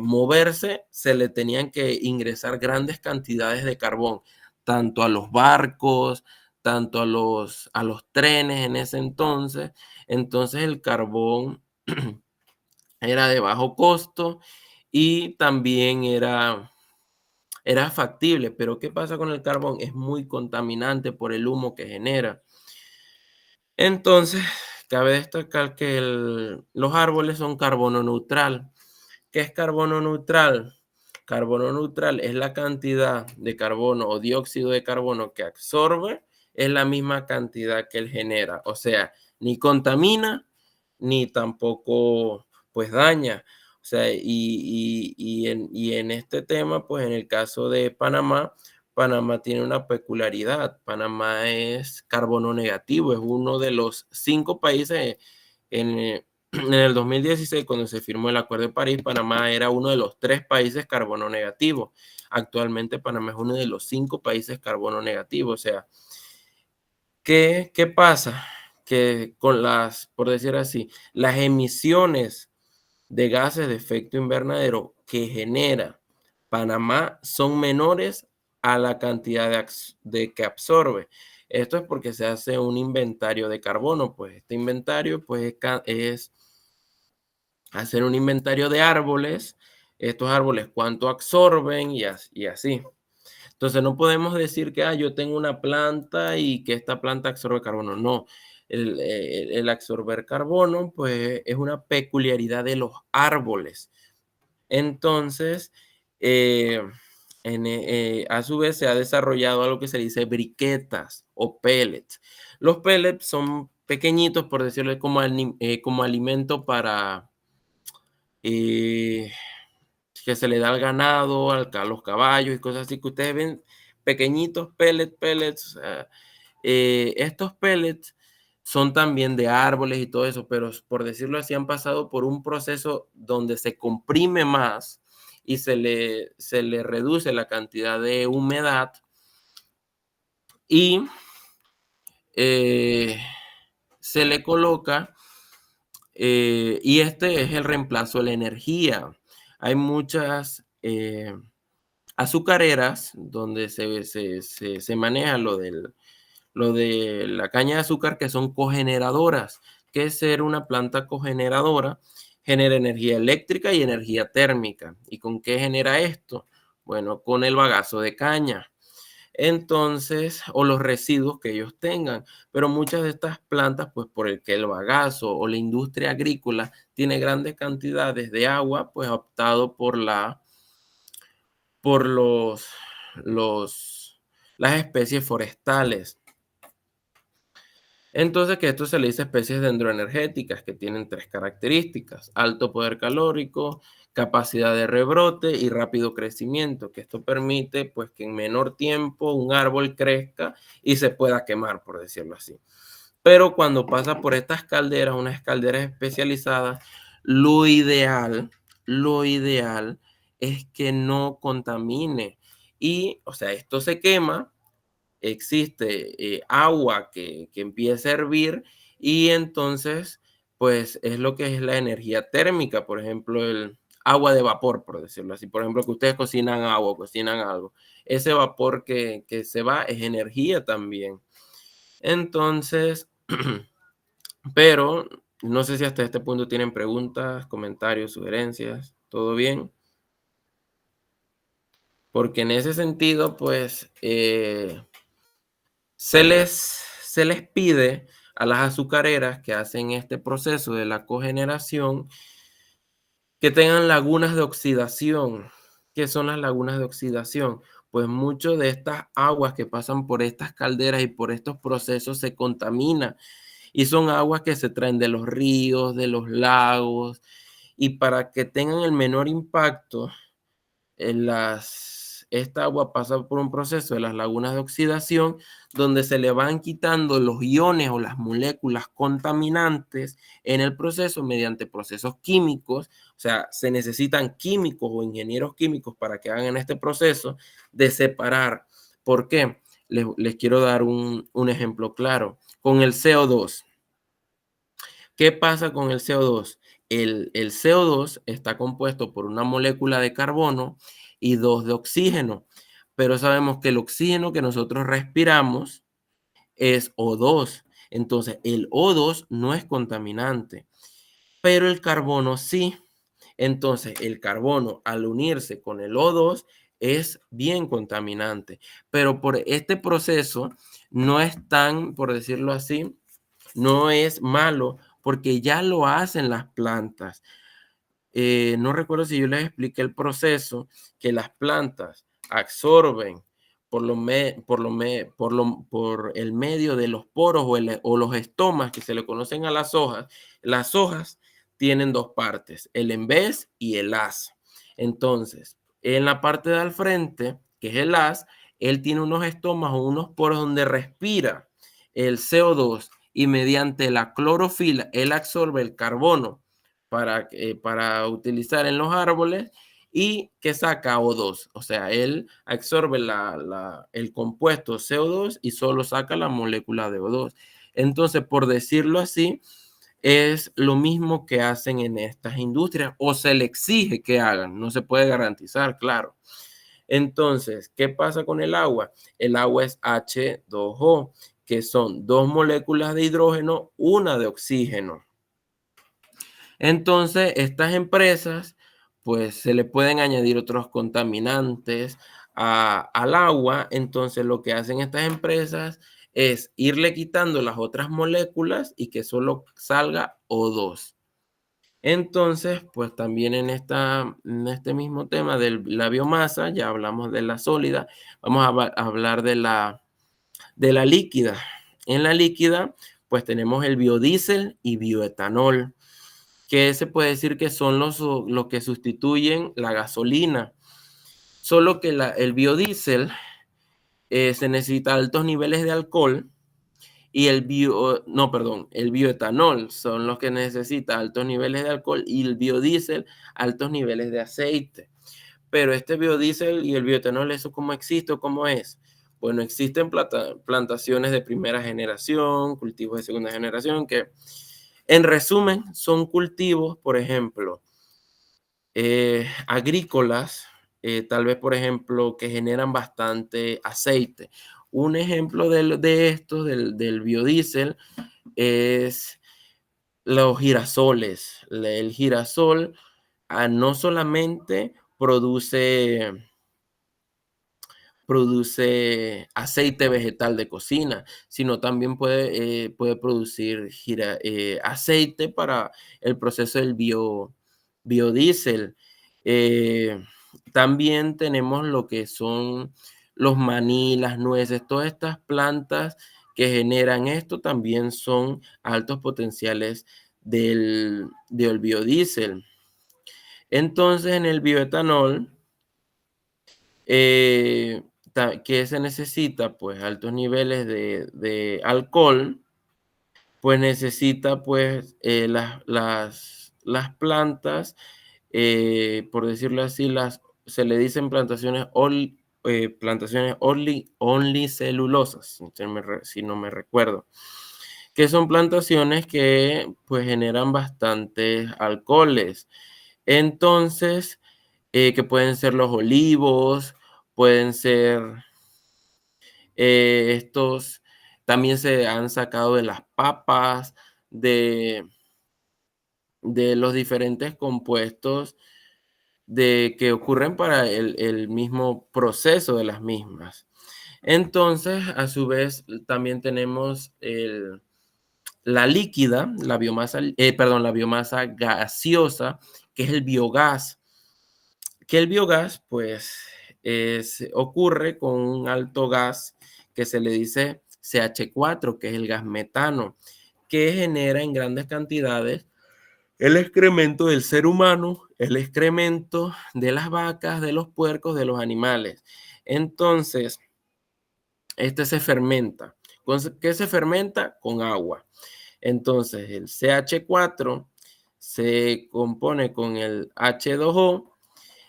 moverse, se le tenían que ingresar grandes cantidades de carbón, tanto a los barcos, tanto a los trenes en ese entonces. Entonces el carbón era de bajo costo y también era factible. Pero ¿qué pasa con el carbón? Es muy contaminante por el humo que genera. Entonces, cabe destacar que los árboles son carbono neutral. ¿Qué es carbono neutral? Carbono neutral es la cantidad de carbono o dióxido de carbono que absorbe, es la misma cantidad que él genera. O sea, ni contamina, ni tampoco pues daña. O sea, y en este tema, pues en el caso de Panamá, Panamá tiene una peculiaridad. Panamá es carbono negativo, es uno de los 5 países en el 2016, cuando se firmó el Acuerdo de París, Panamá era uno de los 3 países carbono negativo. Actualmente Panamá es uno de los 5 países carbono negativo. O sea, ¿qué pasa? Que con por decir así, las emisiones de gases de efecto invernadero que genera Panamá son menores a la cantidad de que absorbe. Esto es porque se hace un inventario de carbono, pues este inventario pues es hacer un inventario de árboles, estos árboles cuánto absorben y así. Entonces no podemos decir que yo tengo una planta y que esta planta absorbe carbono. No, el absorber carbono pues es una peculiaridad de los árboles. Entonces, a su vez se ha desarrollado algo que se dice briquetas o pellets. Los pellets son pequeñitos, por decirlo como alimento para que se le da al ganado, a los caballos y cosas así, que ustedes ven pequeñitos pellets. Estos pellets son también de árboles y todo eso, pero por decirlo así, han pasado por un proceso donde se comprime más y se le reduce la cantidad de humedad y se le coloca, y este es el reemplazo de la energía. Hay muchas azucareras donde se maneja lo de la caña de azúcar, que son cogeneradoras. Que es ser una planta cogeneradora, genera energía eléctrica y energía térmica. ¿Y con qué genera esto? Bueno, con el bagazo de caña. Entonces, o los residuos que ellos tengan. Pero muchas de estas plantas, pues por el que el bagazo o la industria agrícola tiene grandes cantidades de agua, pues ha optado por las especies forestales. Entonces, que esto se le dice especies dendroenergéticas, que tienen 3 características: alto poder calórico, capacidad de rebrote y rápido crecimiento, que esto permite pues que en menor tiempo un árbol crezca y se pueda quemar, por decirlo así. Pero cuando pasa por estas calderas, unas calderas especializadas, lo ideal es que no contamine. Y, o sea, esto se quema, existe agua que empieza a hervir y entonces, pues es lo que es la energía térmica, por ejemplo, el agua de vapor, por decirlo así. Por ejemplo, que ustedes cocinan agua, cocinan algo. Ese vapor que se va es energía también. Entonces, pero no sé si hasta este punto tienen preguntas, comentarios, sugerencias. ¿Todo bien? Porque en ese sentido, pues, se les pide a las azucareras que hacen este proceso de la cogeneración que tengan lagunas de oxidación. ¿Qué son las lagunas de oxidación? Pues muchas de estas aguas que pasan por estas calderas y por estos procesos se contaminan y son aguas que se traen de los ríos, de los lagos, y para que tengan el menor impacto, esta agua pasa por un proceso de las lagunas de oxidación donde se le van quitando los iones o las moléculas contaminantes en el proceso mediante procesos químicos. O sea, se necesitan químicos o ingenieros químicos para que hagan este proceso de separar. ¿Por qué? Les quiero dar un ejemplo claro. Con el CO2. ¿Qué pasa con el CO2? El CO2 está compuesto por una molécula de carbono y 2 de oxígeno, pero sabemos que el oxígeno que nosotros respiramos es O2. Entonces, el O2 no es contaminante, pero el carbono sí. Entonces, el carbono al unirse con el O2 es bien contaminante, pero por este proceso no es tan, por decirlo así, no es malo porque ya lo hacen las plantas. No recuerdo si yo les expliqué el proceso que las plantas absorben por el medio de los poros o los estomas que se le conocen a las hojas. Las hojas tienen 2 partes, el embés y el haz. Entonces, en la parte de al frente, que es el haz, él tiene unos estomas o unos poros donde respira el CO2 y mediante la clorofila él absorbe el carbono para utilizar en los árboles y que saca O2. O sea, él absorbe el compuesto CO2 y solo saca la molécula de O2. Entonces, por decirlo así, es lo mismo que hacen en estas industrias o se le exige que hagan. No se puede garantizar, claro. Entonces, ¿qué pasa con el agua? El agua es H2O, que son 2 moléculas de hidrógeno, una de oxígeno. Entonces, estas empresas, pues se le pueden añadir otros contaminantes al agua. Entonces, lo que hacen estas empresas es irle quitando las otras moléculas y que solo salga O2. Entonces, pues también en este mismo tema de la biomasa, ya hablamos de la sólida, vamos a hablar de la líquida. En la líquida, pues tenemos el biodiesel y bioetanol, que se puede decir que son los que sustituyen la gasolina. Solo que el biodiesel se necesita altos niveles de alcohol y el bioetanol son los que necesita altos niveles de alcohol y el biodiesel altos niveles de aceite. Pero este biodiesel y el bioetanol, ¿eso cómo existe o cómo es? Bueno, existen plantaciones de primera generación, cultivos de segunda generación, que en resumen son cultivos, por ejemplo, agrícolas, tal vez, por ejemplo, que generan bastante aceite. Un ejemplo de esto, del biodiesel, es los girasoles. El girasol no solamente produce produce aceite vegetal de cocina, sino también puede producir aceite para el proceso del biodiesel. También tenemos lo que son los maní, las nueces, todas estas plantas que generan esto también son altos potenciales del biodiesel. Entonces, en el bioetanol, ¿qué se necesita? Pues altos niveles de alcohol, pues necesita pues las plantas, por decirlo así, se le dicen plantaciones onlicelulosas, si no me recuerdo, que son plantaciones que pues generan bastantes alcoholes. Entonces, que pueden ser los olivos, pueden ser también se han sacado de las papas, de los diferentes compuestos que ocurren para el mismo proceso de las mismas. Entonces, a su vez, también tenemos la líquida, la biomasa gaseosa, que es el biogás. Que el biogás, pues, ocurre con un alto gas que se le dice CH4, que es el gas metano, que genera en grandes cantidades el excremento del ser humano, el excremento de las vacas, de los puercos, de los animales. Entonces, este se fermenta. ¿Qué se fermenta? Con agua. Entonces, el CH4 se compone con el H2O.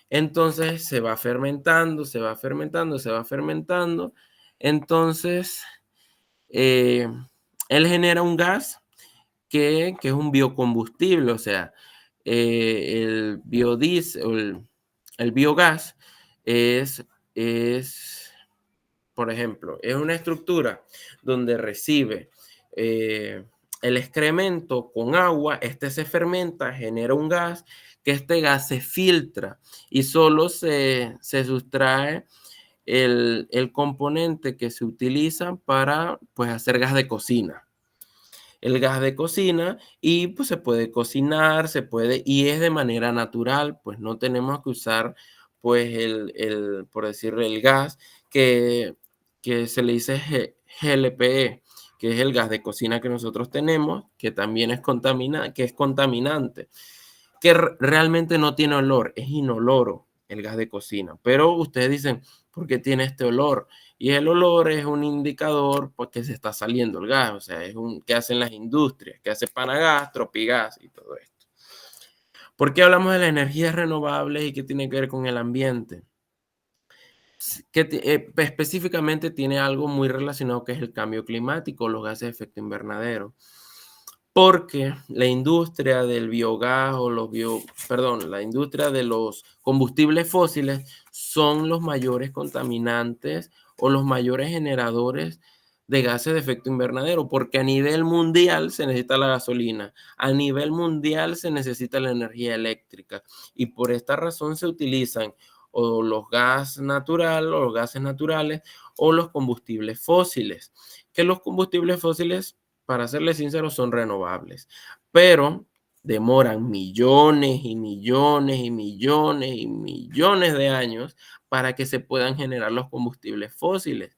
Entonces se va fermentando, se va fermentando, se va fermentando. Entonces, él genera un gas que es un biocombustible, o sea, el biodiesel, el biogás es, por ejemplo, es una estructura donde recibe el excremento con agua, este se fermenta, genera un gas, que este gas se filtra y solo se sustrae el componente que se utiliza para pues, hacer gas de cocina. El gas de cocina y pues se puede cocinar, y es de manera natural, pues no tenemos que usar pues por decirle, el gas que se le dice GLPE, que es el gas de cocina que nosotros tenemos, que también es contaminante, que realmente no tiene olor, es inoloro el gas de cocina. Pero ustedes dicen, ¿por qué tiene este olor? Y el olor es un indicador porque se está saliendo el gas, o sea, es que hacen las industrias, que hace Panagas, Tropigas y todo esto. ¿Por qué hablamos de las energías renovables y qué tiene que ver con el ambiente? Que específicamente tiene algo muy relacionado que es el cambio climático, los gases de efecto invernadero. Porque la industria del biogás la industria de los combustibles fósiles son los mayores contaminantes o los mayores generadores de gases de efecto invernadero, porque a nivel mundial se necesita la gasolina, a nivel mundial se necesita la energía eléctrica y por esta razón se utilizan o los gases naturales o los combustibles fósiles, que los combustibles fósiles, para serles sinceros, son renovables, pero demoran millones y millones y millones y millones de años para que se puedan generar los combustibles fósiles.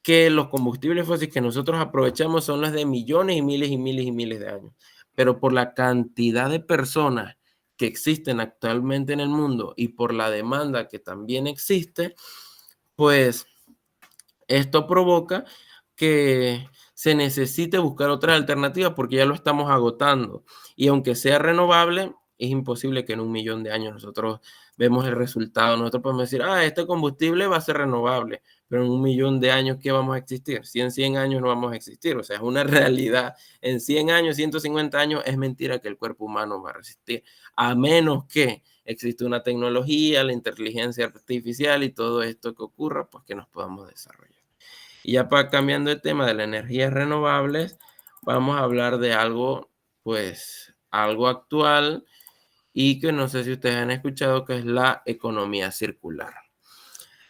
Que los combustibles fósiles que nosotros aprovechamos son los de millones y miles y miles y miles de años, pero por la cantidad de personas que existen actualmente en el mundo y por la demanda que también existe, pues esto provoca que se necesite buscar otras alternativas porque ya lo estamos agotando. Y aunque sea renovable, es imposible que en 1.000.000 de años nosotros vemos el resultado. Nosotros podemos decir, este combustible va a ser renovable, pero en 1.000.000 de años, ¿qué vamos a existir? Si en 100 años no vamos a existir, o sea, es una realidad. En 100 años, 150 años, es mentira que el cuerpo humano va a resistir, a menos que exista una tecnología, la inteligencia artificial y todo esto que ocurra, pues que nos podamos desarrollar. Y ya cambiando de tema de las energías renovables, vamos a hablar de algo, pues, algo actual y que no sé si ustedes han escuchado, que es la economía circular.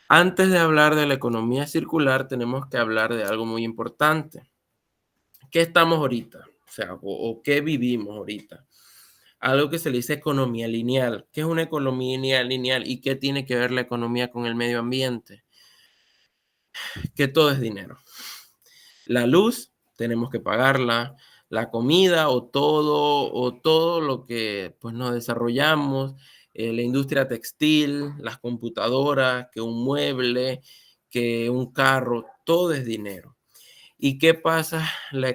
Antes de hablar de la economía circular, tenemos que hablar de algo muy importante. ¿Qué estamos ahorita? O sea, o qué vivimos ahorita. Algo que se le dice economía lineal. ¿Qué es una economía lineal y qué tiene que ver la economía con el medio ambiente? Que todo es dinero. La luz tenemos que pagarla, la comida o todo lo que pues nos desarrollamos, la industria textil, las computadoras, que un mueble, que un carro, todo es dinero. ¿Y qué pasa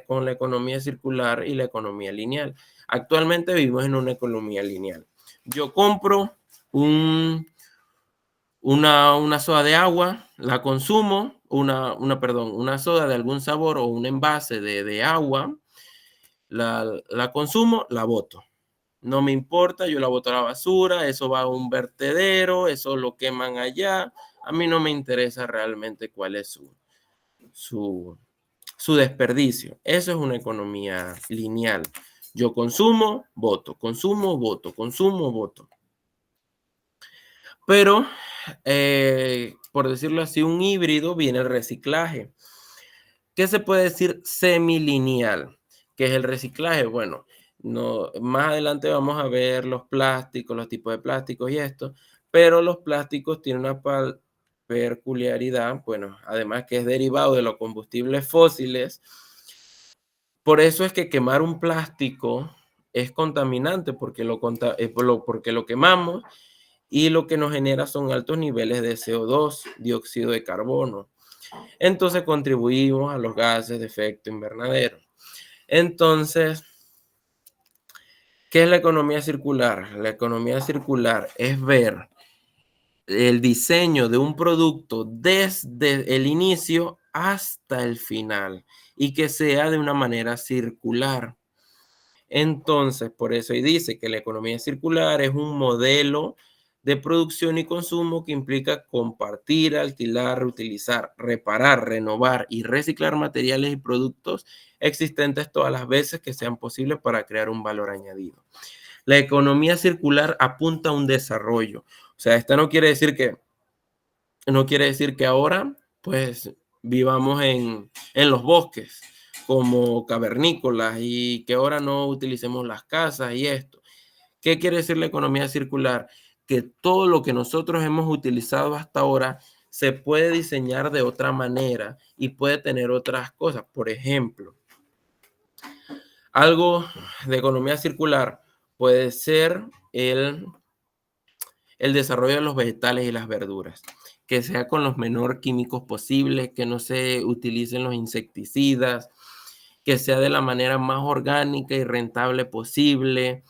con la economía circular y la economía lineal? Actualmente vivimos en una economía lineal. Yo compro una soda de agua, la consumo, una soda de algún sabor o un envase de agua, la consumo, la boto. No me importa, yo la boto a la basura, eso va a un vertedero, eso lo queman allá. A mí no me interesa realmente cuál es su, su desperdicio. Eso es una economía lineal. Yo consumo, voto, consumo, voto, consumo, voto. Pero, por decirlo así, un híbrido viene el reciclaje. ¿Qué se puede decir semilineal? ¿Qué es el reciclaje? Bueno, no, más adelante vamos a ver los plásticos, los tipos de plásticos y esto, pero los plásticos tienen una peculiaridad, bueno, además que es derivado de los combustibles fósiles. Por eso es que quemar un plástico es contaminante porque porque lo quemamos y lo que nos genera son altos niveles de CO2, dióxido de carbono. Entonces contribuimos a los gases de efecto invernadero. Entonces, ¿qué es la economía circular? La economía circular es ver el diseño de un producto desde el inicio hasta el final y que sea de una manera circular. Entonces, por eso ahí dice que la economía circular es un modelo de producción y consumo que implica compartir, alquilar, reutilizar, reparar, renovar y reciclar materiales y productos existentes todas las veces que sean posibles para crear un valor añadido. La economía circular apunta a un desarrollo. O sea, esto no quiere decir que ahora pues vivamos en los bosques como cavernícolas y que ahora no utilicemos las casas y esto. ¿Qué quiere decir la economía circular? Que todo lo que nosotros hemos utilizado hasta ahora se puede diseñar de otra manera y puede tener otras cosas. Por ejemplo, algo de economía circular puede ser el desarrollo de los vegetales y las verduras, que sea con los menores químicos posibles, que no se utilicen los insecticidas, que sea de la manera más orgánica y rentable posible,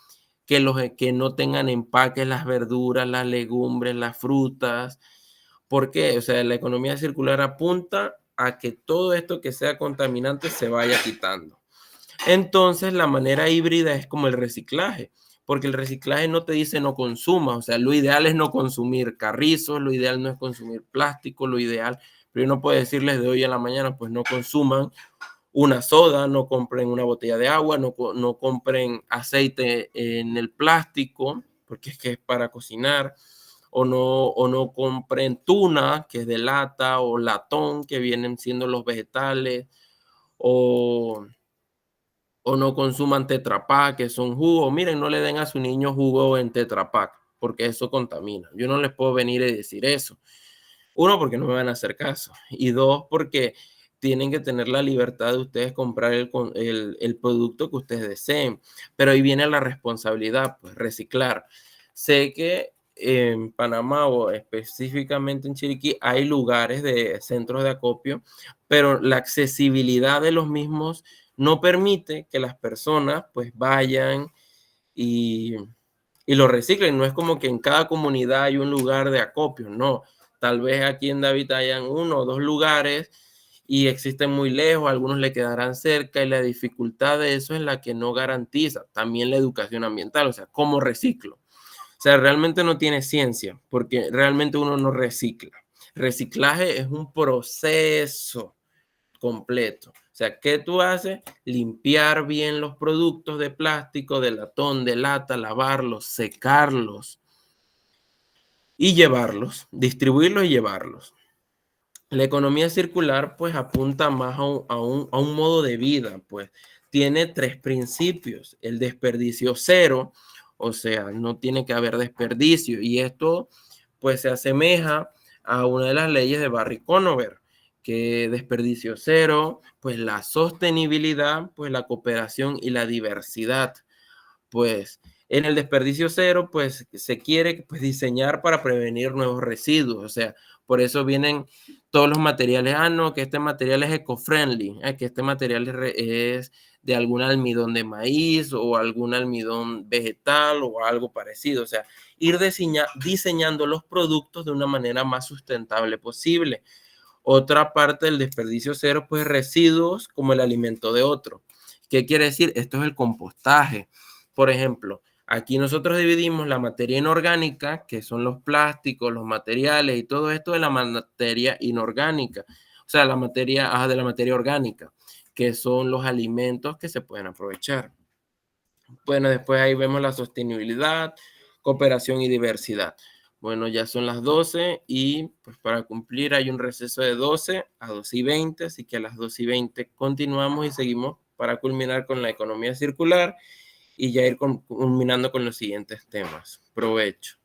que no tengan empaques las verduras, las legumbres, las frutas. ¿Por qué? O sea, la economía circular apunta a que todo esto que sea contaminante se vaya quitando. Entonces, la manera híbrida es como el reciclaje, porque el reciclaje no te dice no consumas, o sea, lo ideal es no consumir carrizos, lo ideal no es consumir plástico, lo ideal, pero yo no puedo decirles de hoy a la mañana, pues no consuman una soda, no compren una botella de agua, no compren aceite en el plástico, porque es que es para cocinar, o no compren tuna, que es de lata, o latón, que vienen siendo los vegetales, o no consuman Tetra Pak, que son jugos. Miren, no le den a su niño jugo en Tetra Pak, porque eso contamina. Yo no les puedo venir y decir eso. Uno, porque no me van a hacer caso. Y dos, porque tienen que tener la libertad de ustedes comprar el producto que ustedes deseen. Pero ahí viene la responsabilidad, pues reciclar. Sé que en Panamá o específicamente en Chiriquí hay lugares de centros de acopio, pero la accesibilidad de los mismos no permite que las personas pues vayan y, y lo reciclen. No es como que en cada comunidad hay un lugar de acopio, no. Tal vez aquí en David hayan 1 o 2 lugares y existen muy lejos, algunos le quedarán cerca y la dificultad de eso es la que no garantiza también la educación ambiental, o sea, ¿cómo reciclo? O sea, realmente no tiene ciencia porque realmente uno no recicla. Reciclaje es un proceso completo. O sea, ¿qué tú haces? Limpiar bien los productos de plástico, de latón, de lata, lavarlos, secarlos y llevarlos, distribuirlos y llevarlos. La economía circular pues apunta más a un modo de vida, pues tiene 3 principios: el desperdicio cero, o sea, no tiene que haber desperdicio, y esto pues se asemeja a una de las leyes de Barry Conover, que desperdicio cero, pues la sostenibilidad, pues la cooperación y la diversidad. Pues en el desperdicio cero, pues se quiere pues, diseñar para prevenir nuevos residuos. O sea, por eso vienen todos los materiales. Ah, no, que este material es eco-friendly, que este material es de algún almidón de maíz o algún almidón vegetal o algo parecido. O sea, ir diseñando los productos de una manera más sustentable posible. Otra parte del desperdicio cero, pues residuos como el alimento de otro. ¿Qué quiere decir? Esto es el compostaje. Por ejemplo, aquí nosotros dividimos la materia inorgánica, que son los plásticos, los materiales y todo esto, de la materia inorgánica. O sea, la materia, de la materia orgánica, que son los alimentos que se pueden aprovechar. Bueno, después ahí vemos la sostenibilidad, cooperación y diversidad. Bueno, ya son las 12 y pues para cumplir hay un receso de 12 a 12:20, así que a las 12:20 continuamos y seguimos para culminar con la economía circular y ya ir culminando con los siguientes temas. Provecho.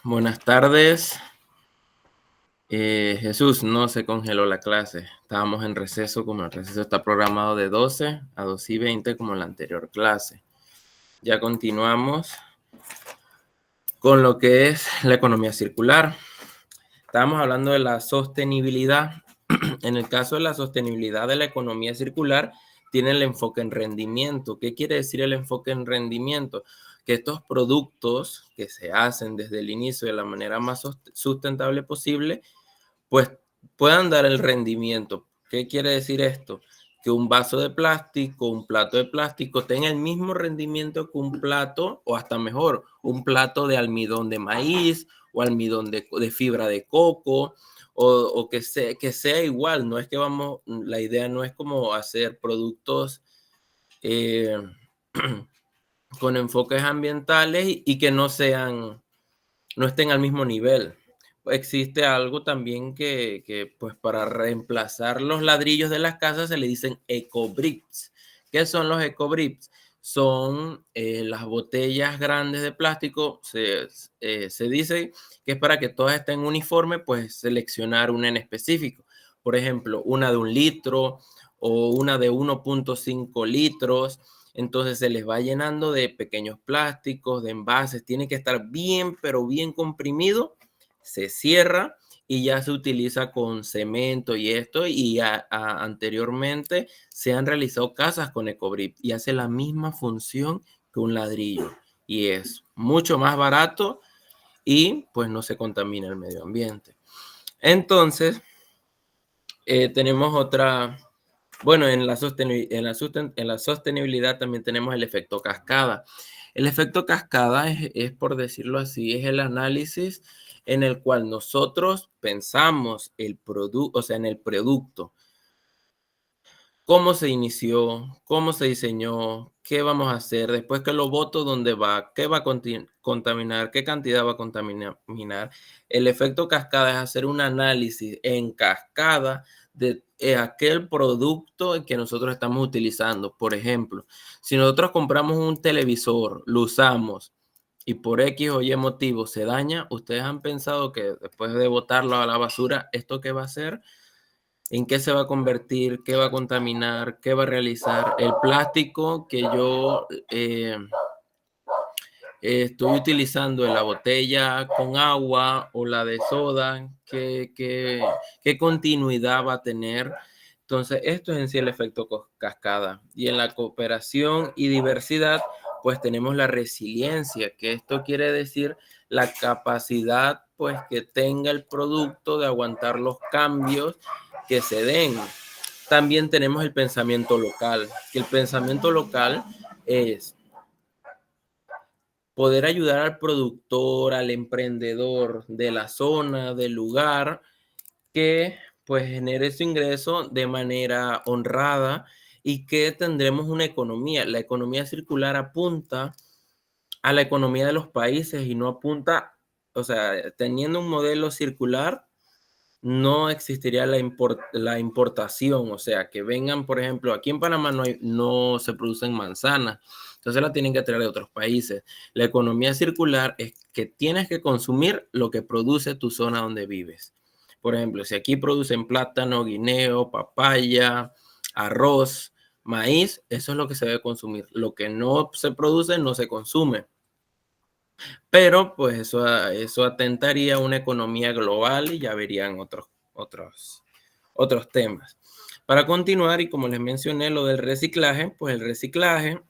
Buenas tardes. Jesús, no se congeló la clase. Estábamos en receso, como el receso está programado de 12 a 2:20 como en la anterior clase. Ya continuamos con lo que es la economía circular. Estábamos hablando de la sostenibilidad. En el caso de la sostenibilidad de la economía circular, tiene el enfoque en rendimiento. ¿Qué quiere decir el enfoque en rendimiento? Que estos productos que se hacen desde el inicio de la manera más sustentable posible, pues puedan dar el rendimiento. ¿Qué quiere decir esto? Que un vaso de plástico, un plato de plástico tenga el mismo rendimiento que un plato, o hasta mejor, un plato de almidón de maíz o almidón de fibra de coco, o que sea igual. No es que la idea no es como hacer productos con enfoques ambientales y que no estén al mismo nivel. Existe algo también que pues para reemplazar los ladrillos de las casas se le dicen ecobricks. ¿Qué son los ecobricks? Son las botellas grandes de plástico, se dice que es para que todas estén uniformes, pues seleccionar una en específico. Por ejemplo, una de 1 litro o una de 1.5 litros. Entonces se les va llenando de pequeños plásticos, de envases, tiene que estar bien, pero bien comprimido, se cierra y ya se utiliza con cemento y esto, y anteriormente se han realizado casas con Ecobricks y hace la misma función que un ladrillo y es mucho más barato y pues no se contamina el medio ambiente. Entonces, tenemos otra... Bueno, en la sostenibilidad también tenemos el efecto cascada. El efecto cascada es, por decirlo así, es el análisis en el cual nosotros pensamos en el producto. ¿Cómo se inició? ¿Cómo se diseñó? ¿Qué vamos a hacer? Después que lo boto, ¿dónde va? ¿Qué va a contaminar? ¿Qué cantidad va a contaminar? El efecto cascada es hacer un análisis en cascada de aquel producto que nosotros estamos utilizando. Por ejemplo, si nosotros compramos un televisor, lo usamos y por X o Y motivo se daña, ¿ustedes han pensado que después de botarlo a la basura, esto qué va a hacer? ¿En qué se va a convertir? ¿Qué va a contaminar? ¿Qué va a realizar? El plástico que yo estoy utilizando en la botella con agua o la de soda, ¿qué continuidad va a tener? Entonces, esto es en sí el efecto cascada. Y en la cooperación y diversidad, pues tenemos la resiliencia, que esto quiere decir la capacidad, pues, que tenga el producto de aguantar los cambios que se den. También tenemos el pensamiento local, que el pensamiento local es poder ayudar al productor, al emprendedor de la zona, del lugar, que pues genere su ingreso de manera honrada y que tendremos una economía. La economía circular apunta a la economía de los países y no apunta, o sea, teniendo un modelo circular, no existiría la importación, o sea, que vengan, por ejemplo, aquí en Panamá no se producen manzanas, entonces la tienen que traer de otros países. La economía circular es que tienes que consumir lo que produce tu zona donde vives. Por ejemplo, si aquí producen plátano, guineo, papaya, arroz, maíz, eso es lo que se debe consumir. Lo que no se produce no se consume. Pero pues eso atentaría a una economía global y ya verían otros temas. Para continuar, y como les mencioné, lo del reciclaje, pues el reciclaje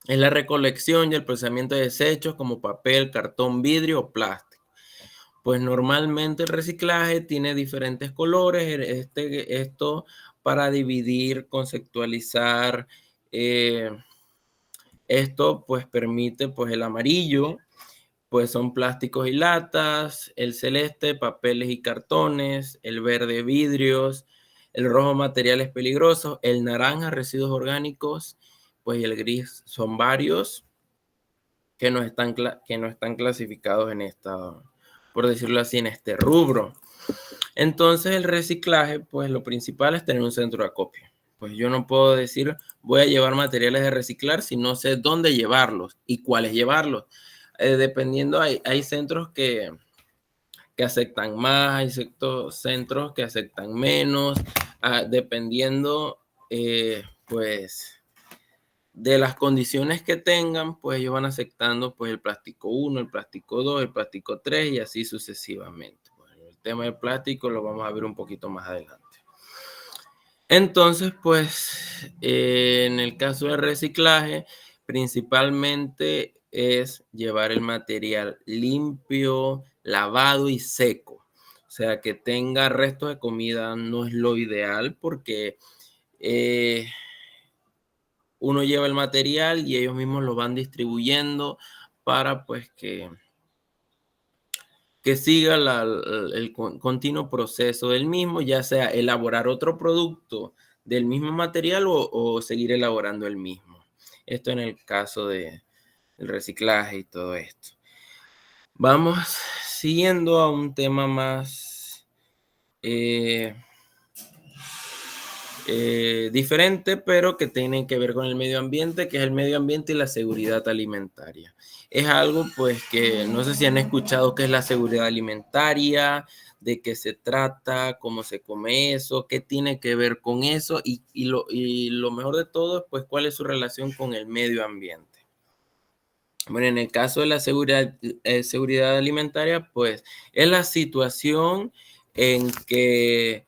es la recolección y el procesamiento de desechos como papel, cartón, vidrio o plástico. Pues normalmente el reciclaje tiene diferentes colores, esto para dividir, conceptualizar. Esto pues permite pues el amarillo, pues son plásticos y latas, el celeste, papeles y cartones, el verde, vidrios, el rojo, materiales peligrosos, el naranja, residuos orgánicos, pues y el gris son varios que no están clasificados en por decirlo así, en este rubro. Entonces el reciclaje, pues lo principal es tener un centro de acopio. Pues yo no puedo decir voy a llevar materiales de reciclar si no sé dónde llevarlos y cuáles llevarlos. dependiendo, hay centros que aceptan más, hay centros que aceptan menos, dependiendo, pues, de las condiciones que tengan, pues ellos van aceptando pues el plástico 1, el plástico 2, el plástico 3 y así sucesivamente. Bueno, el tema del plástico lo vamos a ver un poquito más adelante. Entonces, pues, en el caso del reciclaje, principalmente es llevar el material limpio, lavado y seco. O sea, que tenga restos de comida no es lo ideal porque uno lleva el material y ellos mismos lo van distribuyendo para pues que siga el continuo proceso del mismo, ya sea elaborar otro producto del mismo material o seguir elaborando el mismo. Esto en el caso del reciclaje y todo esto. Vamos siguiendo a un tema más diferente, pero que tienen que ver con el medio ambiente, que es el medio ambiente y la seguridad alimentaria. Es algo, pues, que no sé si han escuchado qué es la seguridad alimentaria, de qué se trata, cómo se come eso, qué tiene que ver con eso y lo mejor de todo, pues, cuál es su relación con el medio ambiente. Bueno, en el caso de la seguridad alimentaria, pues, es la situación en que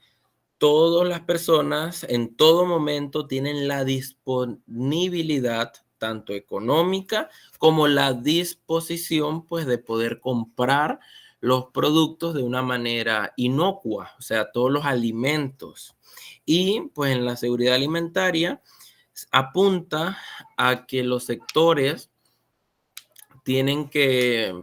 todas las personas en todo momento tienen la disponibilidad, tanto económica como la disposición, pues, de poder comprar los productos de una manera inocua, o sea, todos los alimentos. Y, pues, en la seguridad alimentaria apunta a que los sectores tienen que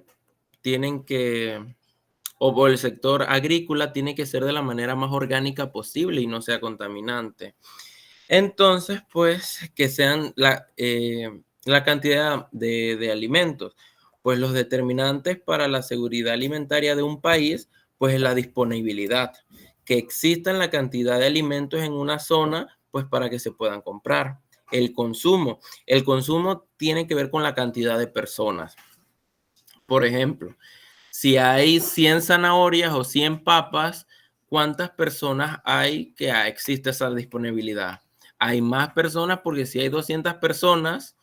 o el sector agrícola tiene que ser de la manera más orgánica posible y no sea contaminante. Entonces, pues, que sean la cantidad de alimentos. Pues los determinantes para la seguridad alimentaria de un país, pues es la disponibilidad, que exista la cantidad de alimentos en una zona, pues para que se puedan comprar. El consumo tiene que ver con la cantidad de personas. Por ejemplo, si hay 100 zanahorias o 100 papas, ¿cuántas personas hay que existe esa disponibilidad? Hay más personas porque si hay 200 personas,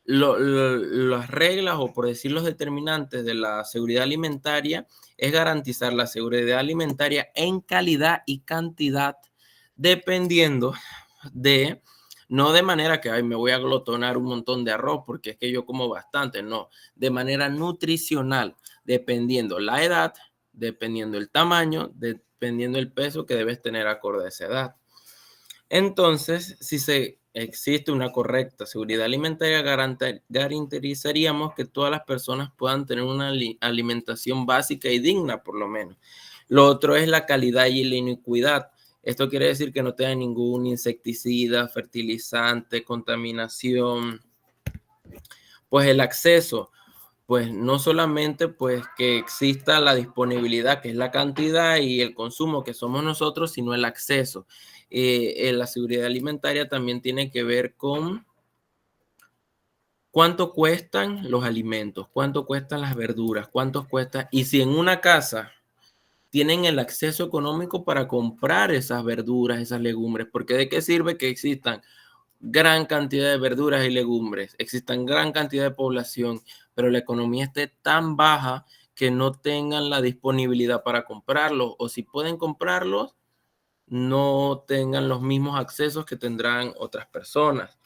las reglas o por decir los determinantes de la seguridad alimentaria es garantizar la seguridad alimentaria en calidad y cantidad dependiendo de, no de manera que ay, me voy a glotonar un montón de arroz porque es que yo como bastante, no, de manera nutricional, dependiendo la edad, dependiendo el tamaño, dependiendo el peso que debes tener acorde a esa edad. Entonces, si existe una correcta seguridad alimentaria, garantizaríamos que todas las personas puedan tener una alimentación básica y digna, por lo menos. Lo otro es la calidad y la inocuidad. Esto quiere decir que no tenga ningún insecticida, fertilizante, contaminación. Pues el acceso, pues no solamente pues que exista la disponibilidad, que es la cantidad y el consumo que somos nosotros, sino el acceso. La seguridad alimentaria también tiene que ver con cuánto cuestan los alimentos, cuánto cuestan las verduras, cuánto cuesta, y si en una casa tienen el acceso económico para comprar esas verduras, esas legumbres, porque de qué sirve que existan gran cantidad de verduras y legumbres, existan gran cantidad de población, pero la economía esté tan baja que no tengan la disponibilidad para comprarlos, o si pueden comprarlos, no tengan los mismos accesos que tendrán otras personas.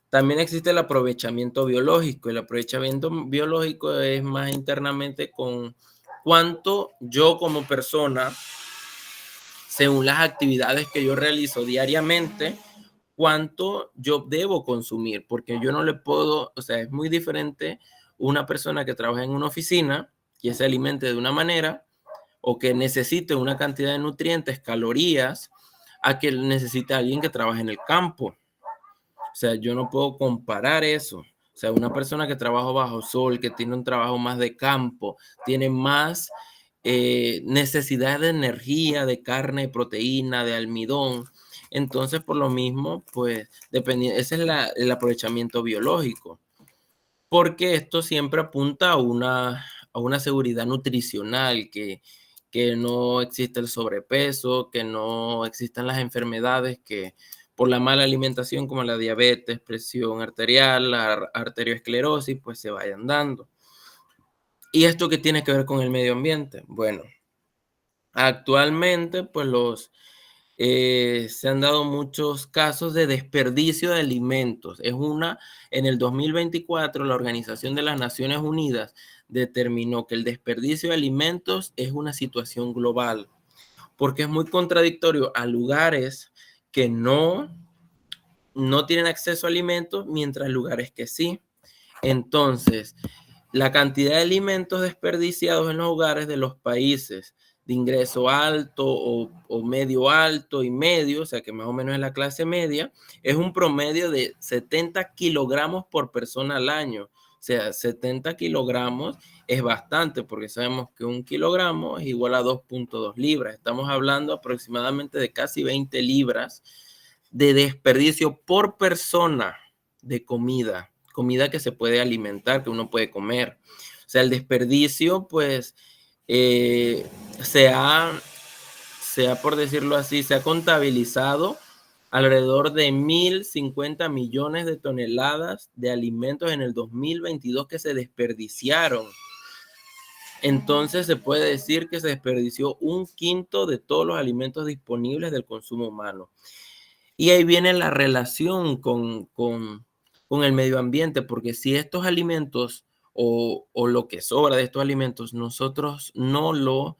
También existe el aprovechamiento biológico. El aprovechamiento biológico es más internamente con cuánto yo como persona, según las actividades que yo realizo diariamente, cuánto yo debo consumir, porque yo no le puedo, o sea, es muy diferente una persona que trabaja en una oficina, que se alimente de una manera, o que necesite una cantidad de nutrientes, calorías, a que necesite alguien que trabaje en el campo. O sea, yo no puedo comparar eso. O sea, una persona que trabaja bajo sol, que tiene un trabajo más de campo, tiene más necesidad de energía, de carne, proteína, de almidón. Entonces, por lo mismo, pues, ese es el aprovechamiento biológico. porque esto siempre apunta a una seguridad nutricional, que no existe el sobrepeso, que no existan las enfermedades que por la mala alimentación como la diabetes, presión arterial, la arteriosclerosis, pues se vayan dando. ¿Y esto qué tiene que ver con el medio ambiente? Bueno, actualmente pues se han dado muchos casos de desperdicio de alimentos. En el 2024 la Organización de las Naciones Unidas determinó que el desperdicio de alimentos es una situación global, porque es muy contradictorio a lugares que no tienen acceso a alimentos, mientras lugares que sí. Entonces, la cantidad de alimentos desperdiciados en los hogares de los países de ingreso alto o medio alto y medio, o sea que más o menos es la clase media, es un promedio de 70 kilogramos por persona al año. O sea, 70 kilogramos es bastante, porque sabemos que 1 kilogramo es igual a 2.2 libras. Estamos hablando aproximadamente de casi 20 libras de desperdicio por persona de comida que se puede alimentar, que uno puede comer. O sea, el desperdicio, pues, por decirlo así, se ha contabilizado alrededor de 1.050 millones de toneladas de alimentos en el 2022 que se desperdiciaron. Entonces se puede decir que se desperdició 1/5 de todos los alimentos disponibles del consumo humano. Y ahí viene la relación con el medio ambiente, porque si estos alimentos o lo que sobra de estos alimentos, nosotros no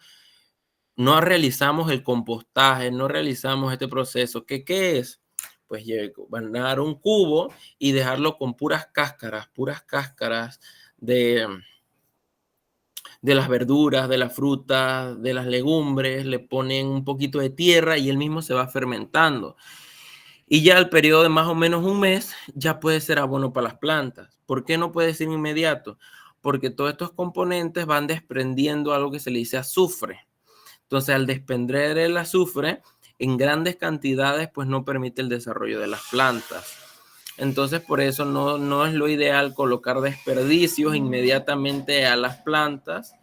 realizamos el compostaje, no realizamos este proceso, ¿qué es? Pues van a dar un cubo y dejarlo con puras cáscaras de las verduras, de las frutas, de las legumbres, le ponen un poquito de tierra y él mismo se va fermentando. Y ya al periodo de más o menos un mes ya puede ser abono para las plantas. ¿Por qué no puede ser inmediato? Porque todos estos componentes van desprendiendo algo que se le dice azufre. Entonces, al desprender el azufre en grandes cantidades, pues no permite el desarrollo de las plantas. Entonces, por eso no es lo ideal colocar desperdicios inmediatamente a las plantas.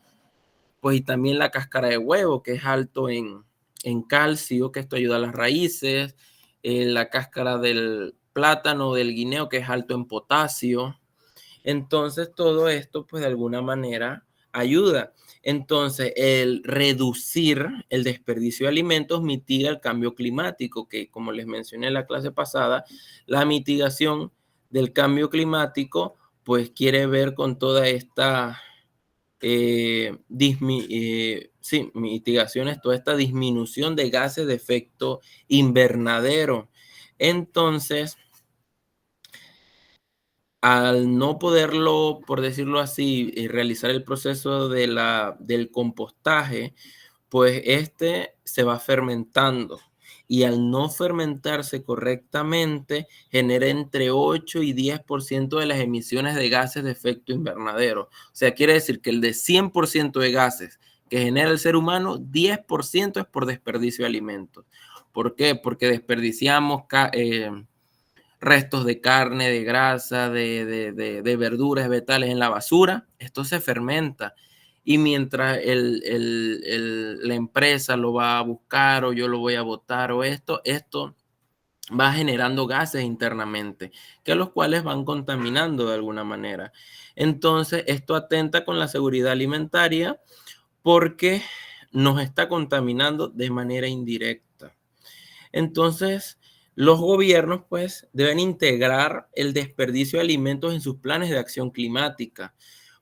Pues y también la cáscara de huevo, que es alto en calcio, que esto ayuda a las raíces. La cáscara del plátano, del guineo, que es alto en potasio. Entonces, todo esto, pues de alguna manera ayuda. Entonces, el reducir el desperdicio de alimentos mitiga el cambio climático, que como les mencioné en la clase pasada, la mitigación del cambio climático, pues quiere ver con toda esta mitigaciones, toda esta disminución de gases de efecto invernadero. Entonces, al no poderlo, por decirlo así, realizar el proceso del compostaje, pues este se va fermentando. Y al no fermentarse correctamente, genera entre 8 y 10% de las emisiones de gases de efecto invernadero. O sea, quiere decir que el de 100% de gases que genera el ser humano, 10% es por desperdicio de alimentos. ¿Por qué? Porque desperdiciamos restos de carne, de grasa, de verduras, vegetales en la basura. Esto se fermenta. Y mientras la empresa lo va a buscar o yo lo voy a botar o esto va generando gases internamente, que los cuales van contaminando de alguna manera. Entonces, esto atenta con la seguridad alimentaria porque nos está contaminando de manera indirecta. Entonces, los gobiernos, pues, deben integrar el desperdicio de alimentos en sus planes de acción climática,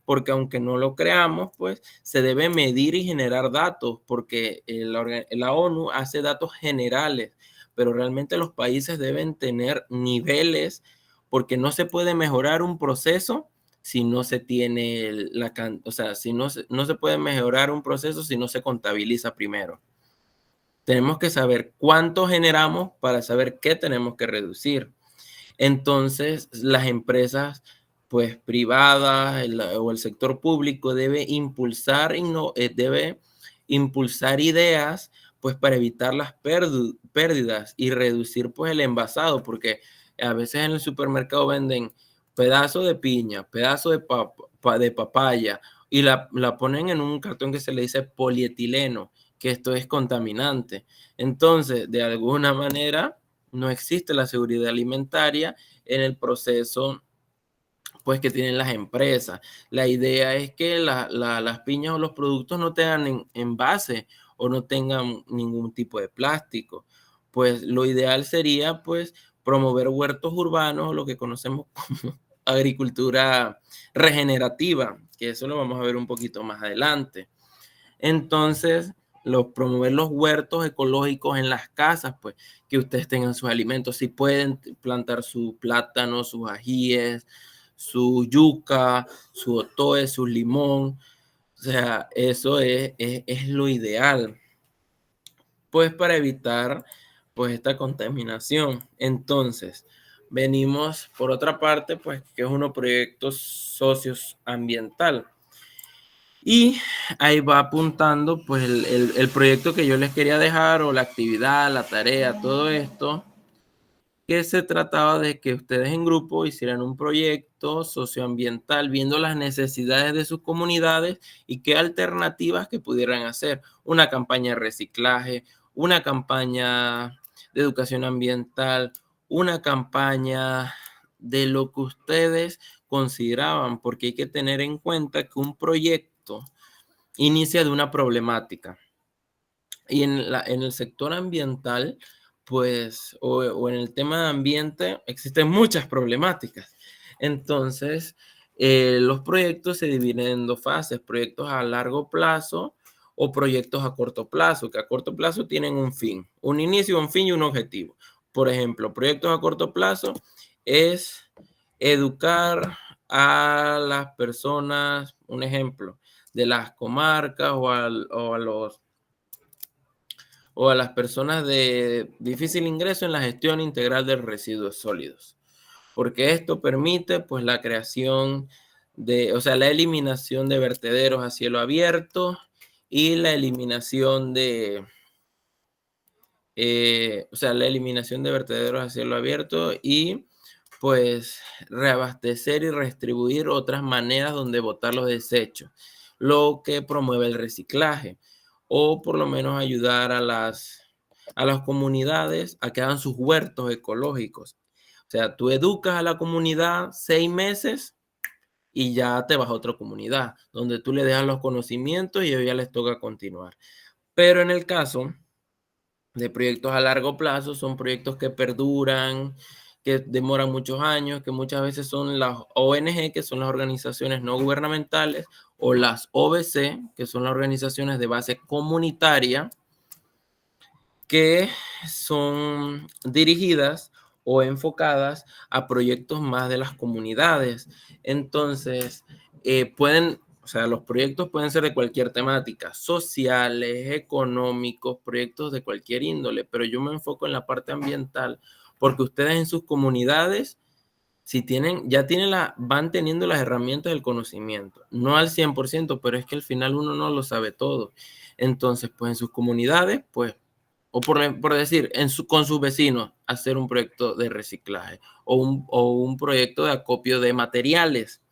porque aunque no lo creamos, pues, se debe medir y generar datos, porque la ONU hace datos generales, pero realmente los países deben tener niveles, porque no se puede mejorar un proceso si no se tiene si no se puede mejorar un proceso si no se contabiliza primero. Tenemos que saber cuánto generamos para saber qué tenemos que reducir. Entonces, las empresas pues privadas o el sector público debe impulsar ideas pues para evitar las pérdidas y reducir pues el envasado, porque a veces en el supermercado venden pedazo de piña, pedazo de papaya, y la ponen en un cartón que se le dice polietileno, que esto es contaminante. Entonces, de alguna manera, no existe la seguridad alimentaria en el proceso pues que tienen las empresas. La idea es que las piñas o los productos no tengan envase o no tengan ningún tipo de plástico. Pues lo ideal sería pues promover huertos urbanos, lo que conocemos como agricultura regenerativa, que eso lo vamos a ver un poquito más adelante. Entonces, promover los huertos ecológicos en las casas, pues que ustedes tengan sus alimentos. Si pueden plantar su plátano, sus ajíes, su yuca, su otoe, su limón. O sea, eso es lo ideal, pues para evitar pues esta contaminación. Entonces, venimos por otra parte, pues que es uno proyectos socios ambiental. Y ahí va apuntando pues el proyecto que yo les quería dejar o la actividad, la tarea, todo esto, que se trataba de que ustedes en grupo hicieran un proyecto socioambiental viendo las necesidades de sus comunidades y qué alternativas que pudieran hacer. Una campaña de reciclaje, una campaña de educación ambiental, una campaña de lo que ustedes consideraban, porque hay que tener en cuenta que un proyecto inicia de una problemática. Y en el sector ambiental, pues, o en el tema de ambiente, existen muchas problemáticas. Entonces, los proyectos se dividen en dos fases, proyectos a largo plazo o proyectos a corto plazo, que a corto plazo tienen un fin, un inicio, un fin y un objetivo. Por ejemplo, proyectos a corto plazo es educar a las personas, un ejemplo, de las comarcas o a las personas de difícil ingreso en la gestión integral de residuos sólidos, porque esto permite pues la creación la eliminación de vertederos a cielo abierto y la eliminación la eliminación de vertederos a cielo abierto y pues reabastecer y redistribuir otras maneras donde botar los desechos, lo que promueve el reciclaje o por lo menos ayudar a las comunidades a que hagan sus huertos ecológicos. O sea, tú educas a la comunidad 6 meses y ya te vas a otra comunidad, donde tú le dejas los conocimientos y a ellos ya les toca continuar. Pero en el caso de proyectos a largo plazo, son proyectos que perduran, que demoran muchos años, que muchas veces son las ONG, que son las organizaciones no gubernamentales, o las OBC, que son las organizaciones de base comunitaria, que son dirigidas o enfocadas a proyectos más de las comunidades. Entonces, los proyectos pueden ser de cualquier temática, sociales, económicos, proyectos de cualquier índole, pero yo me enfoco en la parte ambiental, porque ustedes en sus comunidades, van teniendo las herramientas del conocimiento, no al 100%, pero es que al final uno no lo sabe todo. Entonces, pues en sus comunidades, pues, o por decir, con sus vecinos, hacer un proyecto de reciclaje o un proyecto de acopio de materiales.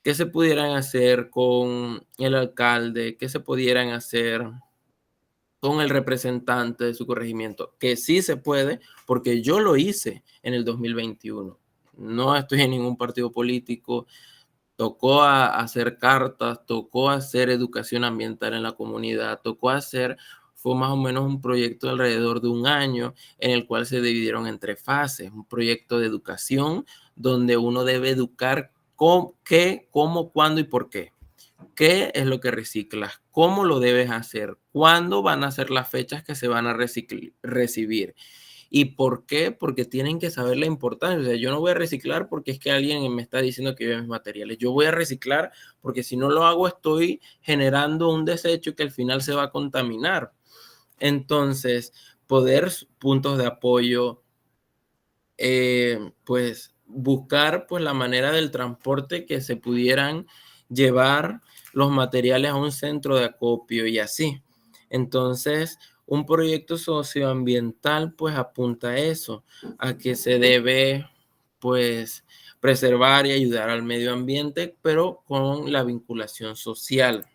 ¿Qué se pudieran hacer con el alcalde? ¿Qué se pudieran hacer con el representante de su corregimiento? Que sí se puede, porque yo lo hice en el 2021. No estoy en ningún partido político. Tocó hacer cartas, tocó hacer educación ambiental en la comunidad, fue más o menos un proyecto de alrededor de un año en el cual se dividieron en 3 fases. Un proyecto de educación donde uno debe educar qué, cómo, cuándo y por qué. ¿Qué es lo que reciclas? ¿Cómo lo debes hacer? ¿Cuándo van a ser las fechas que se van a recibir? ¿Y por qué? Porque tienen que saber la importancia. O sea, yo no voy a reciclar porque es que alguien me está diciendo que lleve mis materiales. Yo voy a reciclar porque si no lo hago estoy generando un desecho que al final se va a contaminar. Entonces, puntos de apoyo, pues buscar pues la manera del transporte que se pudieran llevar los materiales a un centro de acopio y así. Entonces, un proyecto socioambiental pues apunta a eso, a que se debe pues preservar y ayudar al medio ambiente, pero con la vinculación social.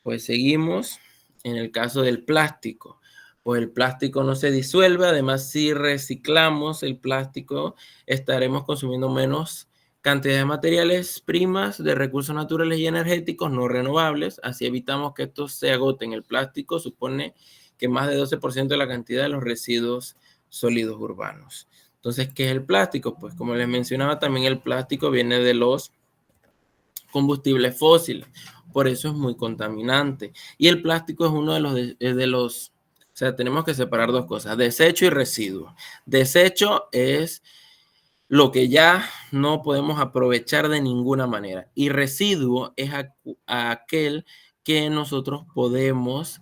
Pues seguimos en el caso del plástico. Pues el plástico no se disuelve, además si reciclamos el plástico estaremos consumiendo menos cantidad de materiales primas, de recursos naturales y energéticos no renovables, así evitamos que estos se agoten. El plástico supone que más de 12% de la cantidad de los residuos sólidos urbanos. Entonces, ¿qué es el plástico? Pues como les mencionaba, también el plástico viene de los combustibles fósiles, por eso es muy contaminante. Y el plástico es uno de los, o sea, tenemos que separar dos cosas, desecho y residuo. Desecho es lo que ya no podemos aprovechar de ninguna manera. Y residuo es aquel que nosotros podemos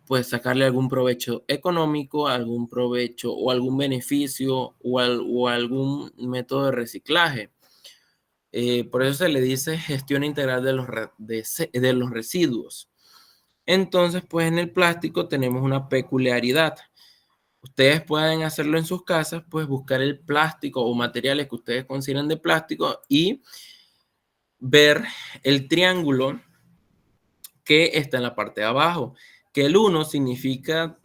pues sacarle algún provecho económico, algún provecho o algún beneficio o algún método de reciclaje. Por eso se le dice gestión integral de los residuos. Entonces, pues en el plástico tenemos una peculiaridad. Ustedes pueden hacerlo en sus casas, pues buscar el plástico o materiales que ustedes consideren de plástico y ver el triángulo que está en la parte de abajo, que el 1 significa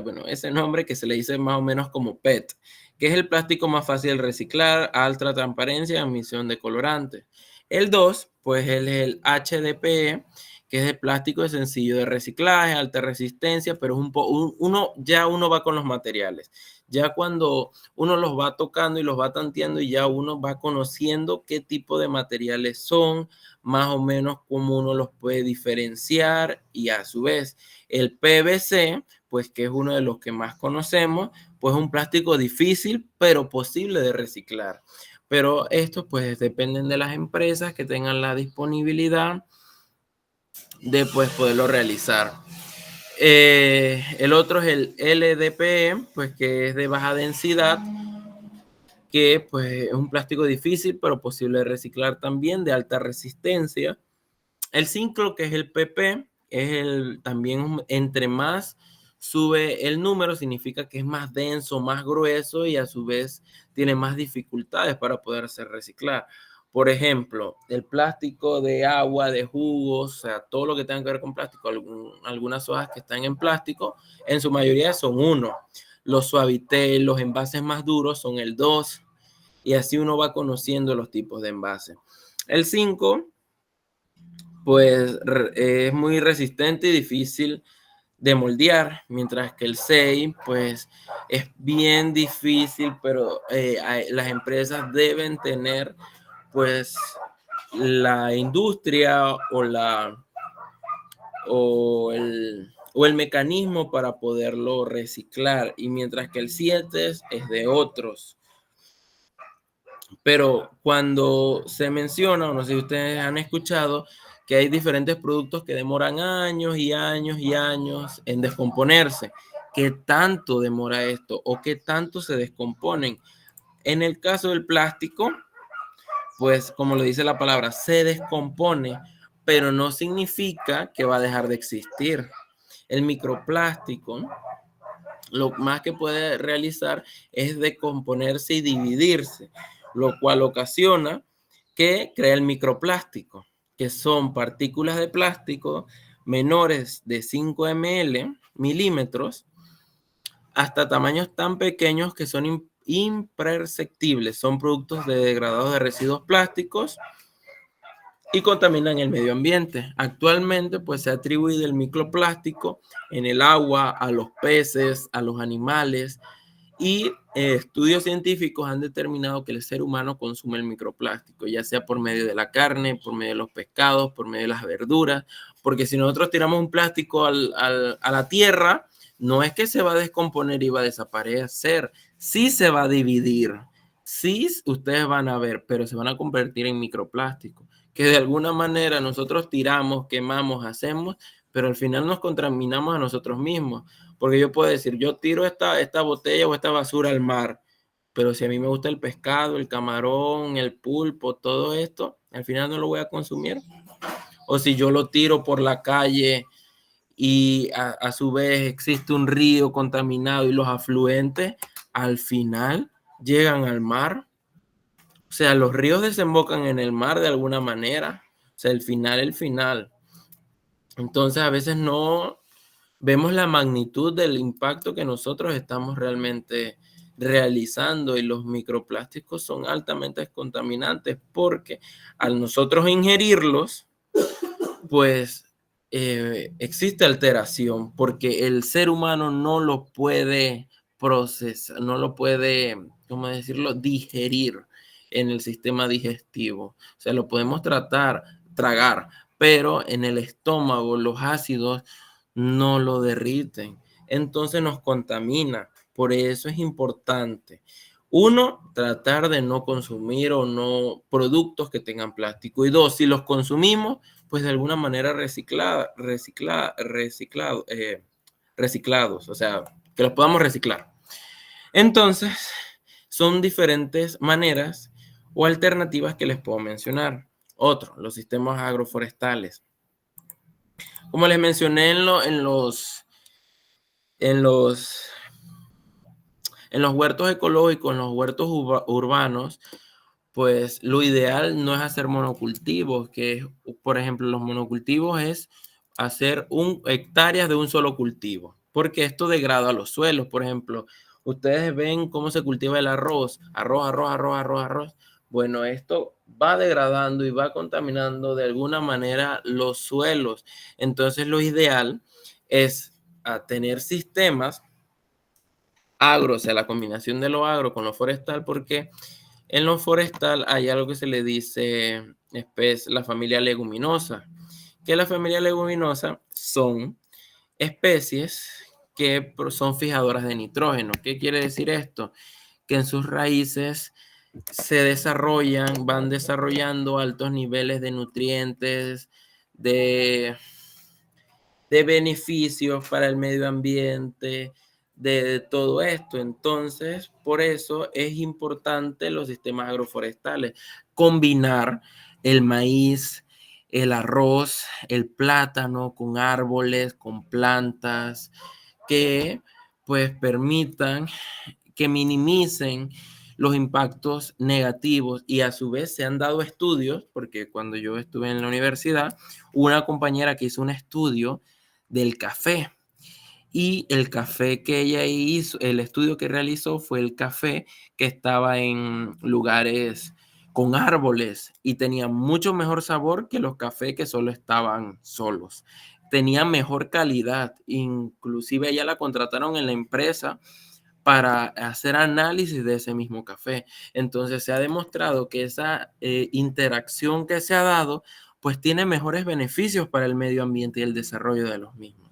bueno, ese nombre que se le dice más o menos como PET, que es el plástico más fácil de reciclar, alta transparencia, emisión de colorantes. El 2, pues es el HDPE, que es el plástico de sencillo de reciclaje, alta resistencia, pero es uno va con los materiales. Ya cuando uno los va tocando y los va tanteando y ya uno va conociendo qué tipo de materiales son, más o menos cómo uno los puede diferenciar, y a su vez el PVC, pues que es uno de los que más conocemos, pues es un plástico difícil pero posible de reciclar. Pero estos pues dependen de las empresas que tengan la disponibilidad de pues poderlo realizar. El otro es el LDPE, pues que es de baja densidad, que pues es un plástico difícil pero posible de reciclar también, de alta resistencia. El 5, que es el PP, también entre más sube el número, significa que es más denso, más grueso y a su vez tiene más dificultades para poderse reciclar. Por ejemplo, el plástico de agua, de jugos, o sea, todo lo que tenga que ver con plástico, algunas hojas que están en plástico, en su mayoría son 1. Los suavitel, los envases más duros son el 2, y así uno va conociendo los tipos de envases. El 5, pues es muy resistente y difícil de moldear, mientras que el 6, pues es bien difícil, pero las empresas deben tener, pues, la industria o el mecanismo para poderlo reciclar, y mientras que el 7 es de otros. Pero cuando se menciona, o no sé si ustedes han escuchado, que hay diferentes productos que demoran años y años y años en descomponerse. ¿Qué tanto demora esto o qué tanto se descomponen? En el caso del plástico, pues como lo dice la palabra, se descompone, pero no significa que va a dejar de existir. El microplástico, lo más que puede realizar es descomponerse y dividirse, lo cual ocasiona que crea el microplástico, que son partículas de plástico menores de 5 milímetros hasta tamaños tan pequeños que son imperceptibles. Son productos degradados de residuos plásticos y contaminan el medio ambiente. Actualmente, pues se ha atribuido el microplástico en el agua, a los peces, a los animales, y estudios científicos han determinado que el ser humano consume el microplástico, ya sea por medio de la carne, por medio de los pescados, por medio de las verduras, porque si nosotros tiramos un plástico a la tierra, no es que se va a descomponer y va a desaparecer, sí se va a dividir, sí ustedes van a ver, pero se van a convertir en microplástico, que de alguna manera nosotros tiramos, quemamos, hacemos, pero al final nos contaminamos a nosotros mismos. Porque yo puedo decir, yo tiro esta botella o esta basura al mar, pero si a mí me gusta el pescado, el camarón, el pulpo, todo esto, al final no lo voy a consumir. O si yo lo tiro por la calle y a su vez existe un río contaminado y los afluentes, al final llegan al mar. O sea, los ríos desembocan en el mar de alguna manera. O sea, el final. Entonces, a veces no vemos la magnitud del impacto que nosotros estamos realmente realizando, y los microplásticos son altamente contaminantes porque al nosotros ingerirlos, pues existe alteración porque el ser humano no lo puede procesar, no lo puede, ¿cómo decirlo?, digerir en el sistema digestivo. O sea, lo podemos tragar, pero en el estómago los ácidos no lo derriten. Entonces nos contamina. Por eso es importante, uno, tratar de no consumir o no productos que tengan plástico. Y dos, si los consumimos, pues de alguna manera reciclados, o sea, que los podamos reciclar. Entonces, son diferentes maneras o alternativas que les puedo mencionar. Otro, los sistemas agroforestales. Como les mencioné en los huertos ecológicos, en los huertos urbanos, pues lo ideal no es hacer monocultivos, que por ejemplo, los monocultivos es hacer hectáreas de un solo cultivo, porque esto degrada los suelos. Por ejemplo, ustedes ven cómo se cultiva el arroz. Bueno, esto va degradando y va contaminando de alguna manera los suelos. Entonces, lo ideal es tener sistemas agro, o sea, la combinación de lo agro con lo forestal, porque en lo forestal hay algo que se le dice la familia leguminosa, que la familia leguminosa son especies que son fijadoras de nitrógeno. ¿Qué quiere decir esto? Que en sus raíces van desarrollando altos niveles de nutrientes, de beneficios para el medio ambiente, de todo esto. Entonces, por eso es importante los sistemas agroforestales, combinar el maíz, el arroz, el plátano con árboles, con plantas que pues permitan que minimicen los impactos negativos. Y a su vez se han dado estudios, porque cuando yo estuve en la universidad, una compañera que hizo un estudio del café, y el café que ella hizo, el estudio que realizó fue el café que estaba en lugares con árboles y tenía mucho mejor sabor que los cafés que solo estaban solos. Tenía mejor calidad, inclusive ella la contrataron en la empresa para hacer análisis de ese mismo café. Entonces se ha demostrado que esa interacción que se ha dado, pues tiene mejores beneficios para el medio ambiente y el desarrollo de los mismos.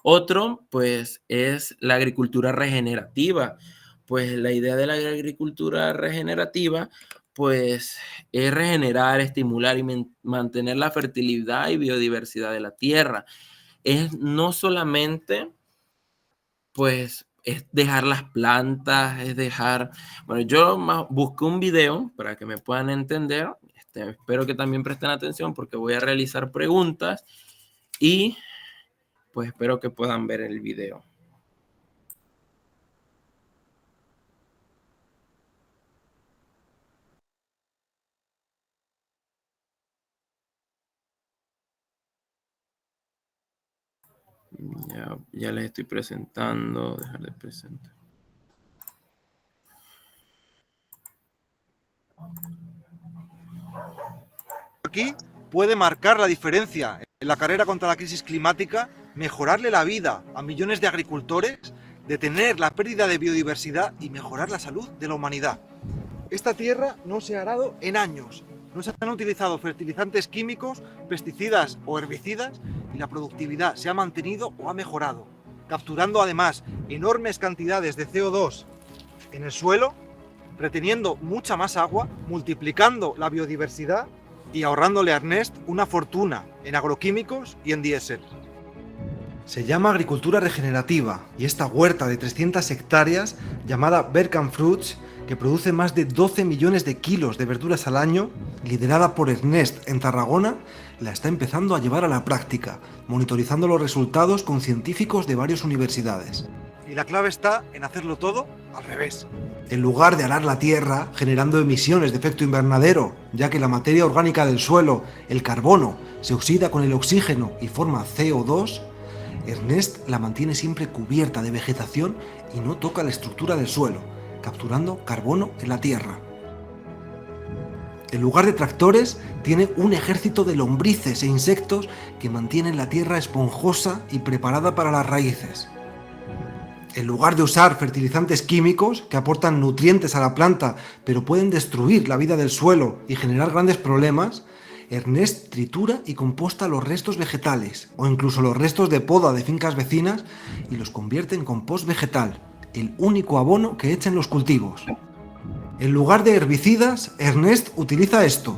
Otro, pues, es la agricultura regenerativa. Pues la idea de la agricultura regenerativa, pues, es regenerar, estimular y mantener la fertilidad y biodiversidad de la tierra. Es no solamente, pues, es dejar las plantas, es dejar... Bueno, yo busqué un video para que me puedan entender. Espero que también presten atención porque voy a realizar preguntas y pues espero que puedan ver el video. Ya les estoy presentando. Dejar de presentar. Aquí puede marcar la diferencia en la carrera contra la crisis climática, mejorarle la vida a millones de agricultores, detener la pérdida de biodiversidad y mejorar la salud de la humanidad. Esta tierra no se ha arado en años, no se han utilizado fertilizantes químicos, pesticidas o herbicidas y la productividad se ha mantenido o ha mejorado, capturando además enormes cantidades de CO2 en el suelo, reteniendo mucha más agua, multiplicando la biodiversidad y ahorrándole a Ernest una fortuna en agroquímicos y en diésel. Se llama agricultura regenerativa y esta huerta de 300 hectáreas llamada Berkan Fruits, que produce más de 12 millones de kilos de verduras al año, liderada por Ernest en Tarragona, la está empezando a llevar a la práctica, monitorizando los resultados con científicos de varias universidades. Y la clave está en hacerlo todo al revés. En lugar de arar la tierra generando emisiones de efecto invernadero, ya que la materia orgánica del suelo, el carbono, se oxida con el oxígeno y forma CO2, Ernest la mantiene siempre cubierta de vegetación y no toca la estructura del suelo, capturando carbono en la tierra. En lugar de tractores, tiene un ejército de lombrices e insectos que mantienen la tierra esponjosa y preparada para las raíces. En lugar de usar fertilizantes químicos que aportan nutrientes a la planta pero pueden destruir la vida del suelo y generar grandes problemas, Ernest tritura y composta los restos vegetales o incluso los restos de poda de fincas vecinas y los convierte en compost vegetal, el único abono que echa en los cultivos. En lugar de herbicidas, Ernest utiliza esto,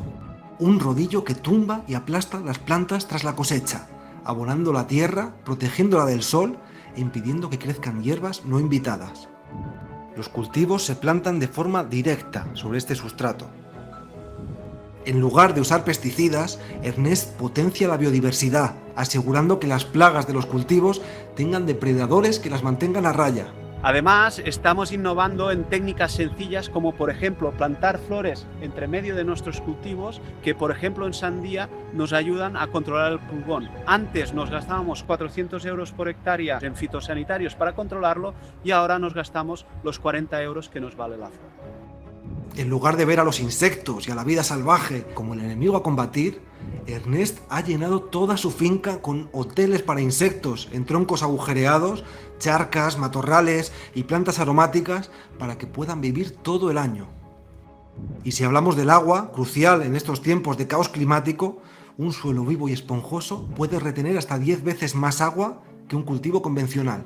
un rodillo que tumba y aplasta las plantas tras la cosecha, abonando la tierra, protegiéndola del sol e impidiendo que crezcan hierbas no invitadas. Los cultivos se plantan de forma directa sobre este sustrato. En lugar de usar pesticidas, Ernest potencia la biodiversidad, asegurando que las plagas de los cultivos tengan depredadores que las mantengan a raya. Además, estamos innovando en técnicas sencillas como, por ejemplo, plantar flores entre medio de nuestros cultivos que, por ejemplo, en sandía nos ayudan a controlar el pulgón. Antes nos gastábamos 400 euros por hectárea en fitosanitarios para controlarlo y ahora nos gastamos los 40 euros que nos vale la flor. En lugar de ver a los insectos y a la vida salvaje como el enemigo a combatir, Ernest ha llenado toda su finca con hoteles para insectos en troncos agujereados, charcas, matorrales y plantas aromáticas para que puedan vivir todo el año. Y si hablamos del agua, crucial en estos tiempos de caos climático, un suelo vivo y esponjoso puede retener hasta 10 veces más agua que un cultivo convencional.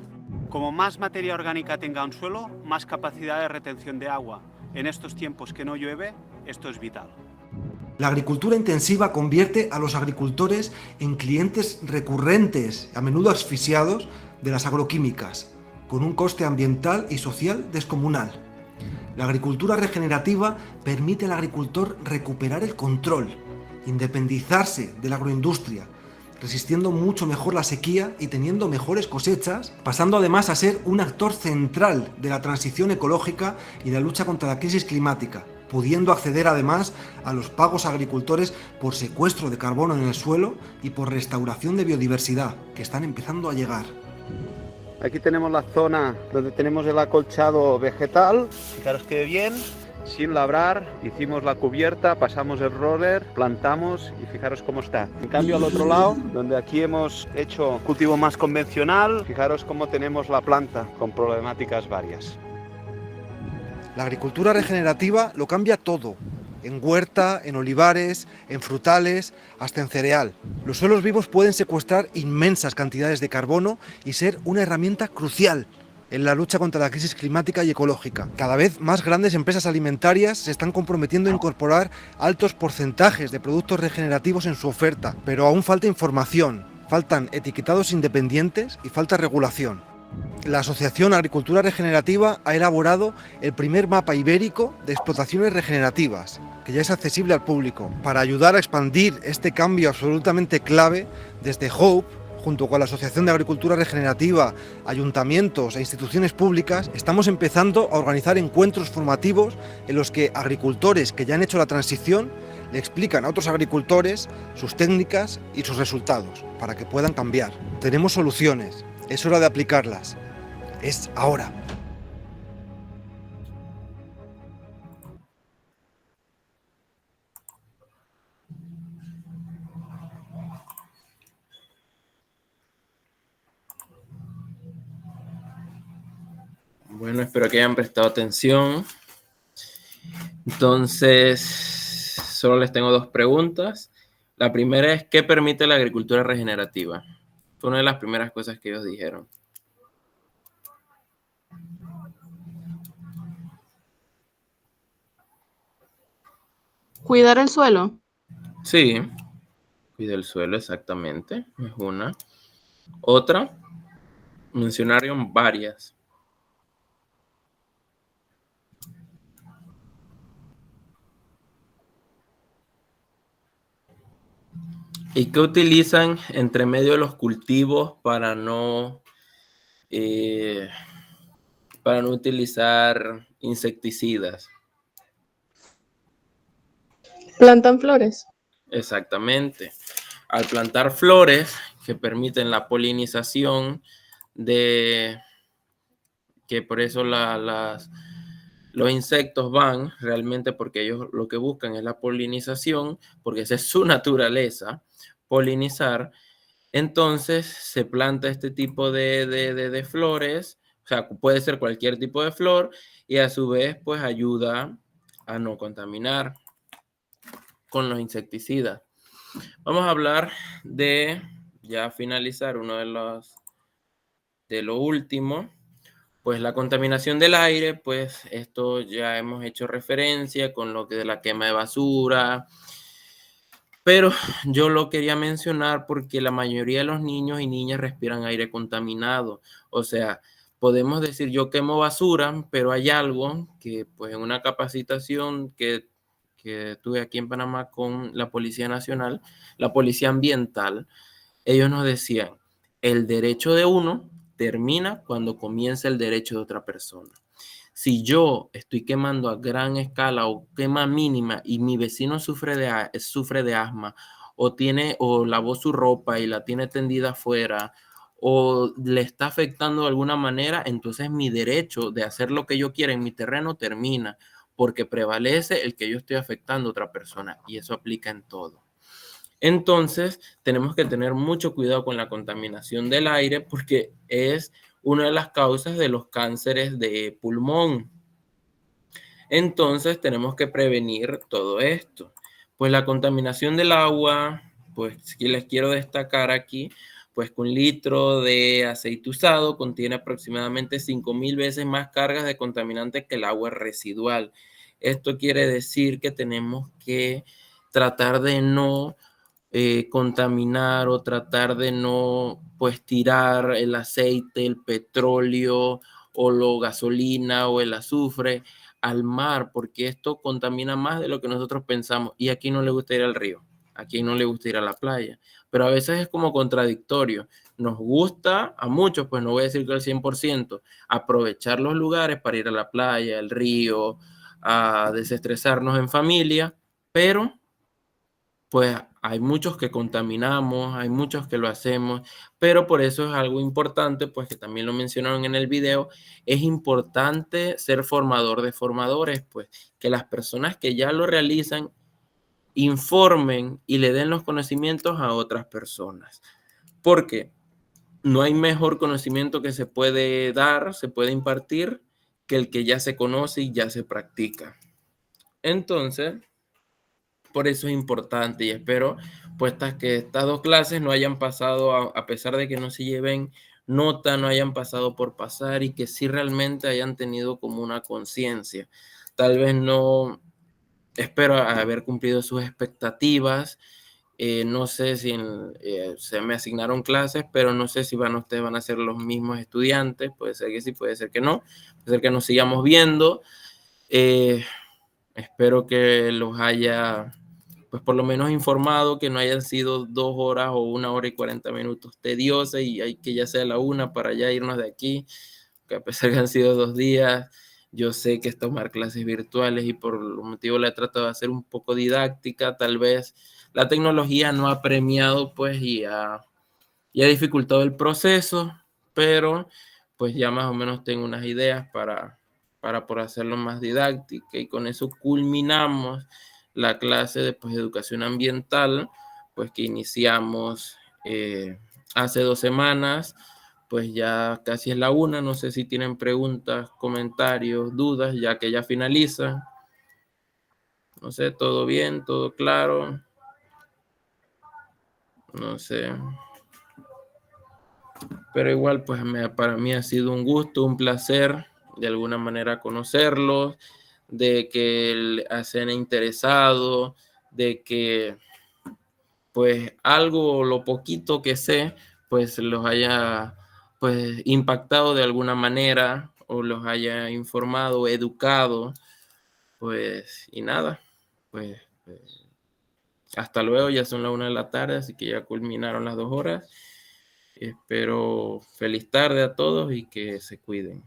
Como más materia orgánica tenga un suelo, más capacidad de retención de agua. En estos tiempos que no llueve, esto es vital. La agricultura intensiva convierte a los agricultores en clientes recurrentes, a menudo asfixiados, de las agroquímicas, con un coste ambiental y social descomunal. La agricultura regenerativa permite al agricultor recuperar el control, independizarse de la agroindustria, resistiendo mucho mejor la sequía y teniendo mejores cosechas, pasando además a ser un actor central de la transición ecológica y la lucha contra la crisis climática, pudiendo acceder además a los pagos a agricultores por secuestro de carbono en el suelo y por restauración de biodiversidad, que están empezando a llegar. Aquí tenemos la zona donde tenemos el acolchado vegetal. Fijaros que bien, sin labrar, hicimos la cubierta, pasamos el roller, plantamos y fijaros cómo está. En cambio al otro lado, donde aquí hemos hecho cultivo más convencional, fijaros cómo tenemos la planta con problemáticas varias. La agricultura regenerativa lo cambia todo, en huerta, en olivares, en frutales, hasta en cereal. Los suelos vivos pueden secuestrar inmensas cantidades de carbono y ser una herramienta crucial en la lucha contra la crisis climática y ecológica. Cada vez más grandes empresas alimentarias se están comprometiendo a incorporar altos porcentajes de productos regenerativos en su oferta, pero aún falta información, faltan etiquetados independientes y falta regulación. La Asociación Agricultura Regenerativa ha elaborado el primer mapa ibérico de explotaciones regenerativas, que ya es accesible al público, para ayudar a expandir este cambio absolutamente clave. Desde Hope, junto con la Asociación de Agricultura Regenerativa, ayuntamientos e instituciones públicas, estamos empezando a organizar encuentros formativos en los que agricultores que ya han hecho la transición le explican a otros agricultores sus técnicas y sus resultados, para que puedan cambiar. Tenemos soluciones, es hora de aplicarlas. Es ahora. Bueno, espero que hayan prestado atención. Entonces, solo les tengo dos preguntas. La primera es, ¿qué permite la agricultura regenerativa? Fue una de las primeras cosas que ellos dijeron. Cuidar el suelo. Sí, cuida el suelo, exactamente. Es una. Otra, mencionaron varias. ¿Y qué utilizan entre medio de los cultivos para no utilizar insecticidas. ¿Plantan flores? Exactamente. Al plantar flores que permiten la polinización que por eso los insectos van realmente porque ellos lo que buscan es la polinización, porque esa es su naturaleza, polinizar. Entonces se planta este tipo de flores, o sea, puede ser cualquier tipo de flor y a su vez pues ayuda a no contaminar con los insecticidas. Vamos a hablar de, ya finalizar, uno de lo último, pues la contaminación del aire, pues esto ya hemos hecho referencia con lo que de la quema de basura, pero yo lo quería mencionar porque la mayoría de los niños y niñas respiran aire contaminado. O sea, podemos decir yo quemo basura, pero hay algo que pues en una capacitación que tuve aquí en Panamá con la Policía Nacional, la Policía Ambiental, ellos nos decían, el derecho de uno termina cuando comienza el derecho de otra persona. Si yo estoy quemando a gran escala o quema mínima y mi vecino sufre de asma o lavó su ropa y la tiene tendida afuera o le está afectando de alguna manera, entonces mi derecho de hacer lo que yo quiera en mi terreno termina porque prevalece el que yo estoy afectando a otra persona y eso aplica en todo. Entonces, tenemos que tener mucho cuidado con la contaminación del aire porque es una de las causas de los cánceres de pulmón. Entonces, tenemos que prevenir todo esto. Pues la contaminación del agua, pues si les quiero destacar aquí, pues que 1 litro de aceite usado contiene aproximadamente 5,000 veces más cargas de contaminantes que el agua residual. Esto quiere decir que tenemos que tratar de no contaminar o tratar de no pues tirar el aceite, el petróleo o la gasolina o el azufre al mar, porque esto contamina más de lo que nosotros pensamos. Y aquí no le gusta ir al río, aquí no le gusta ir a la playa, pero a veces es como contradictorio. Nos gusta a muchos, pues no voy a decir que al 100%, aprovechar los lugares para ir a la playa, al río, a desestresarnos en familia, pero pues hay muchos que contaminamos, hay muchos que lo hacemos, pero por eso es algo importante, pues que también lo mencionaron en el video, es importante ser formador de formadores, pues que las personas que ya lo realizan informen y le den los conocimientos a otras personas, porque no hay mejor conocimiento que se puede dar, se puede impartir, que el que ya se conoce y ya se practica. Entonces, por eso es importante y espero pues que estas 2 clases no hayan pasado, a pesar de que no se lleven nota, no hayan pasado por pasar y que sí realmente hayan tenido como una conciencia. Tal vez no, espero haber cumplido sus expectativas. No sé si se me asignaron clases, pero no sé si ustedes van a ser los mismos estudiantes. Puede ser que sí, puede ser que no. Puede ser que nos sigamos viendo. Espero que los haya pues por lo menos informado, que no hayan sido 2 horas o 1 hora y 40 minutos tediosas y hay que ya sea la 1 para ya irnos de aquí, que a pesar que han sido 2 días, yo sé que es tomar clases virtuales y por el motivo la he tratado de hacer un poco didáctica, tal vez la tecnología no ha premiado pues y ha dificultado el proceso, pero pues ya más o menos tengo unas ideas para por hacerlo más didáctica y con eso culminamos la clase de pues, educación ambiental, pues que iniciamos hace 2 semanas, pues ya casi es la 1, no sé si tienen preguntas, comentarios, dudas, ya que ya finaliza. No sé, todo bien, todo claro. No sé. Pero igual, pues para mí ha sido un gusto, un placer de alguna manera conocerlos, de que se han interesado, de que pues algo, lo poquito que sé, pues los haya pues impactado de alguna manera o los haya informado, educado, pues y nada, pues hasta luego, ya son las 1 de la tarde, así que ya culminaron las 2 horas. Espero feliz tarde a todos y que se cuiden.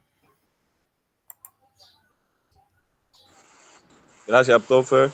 Gracias, profe.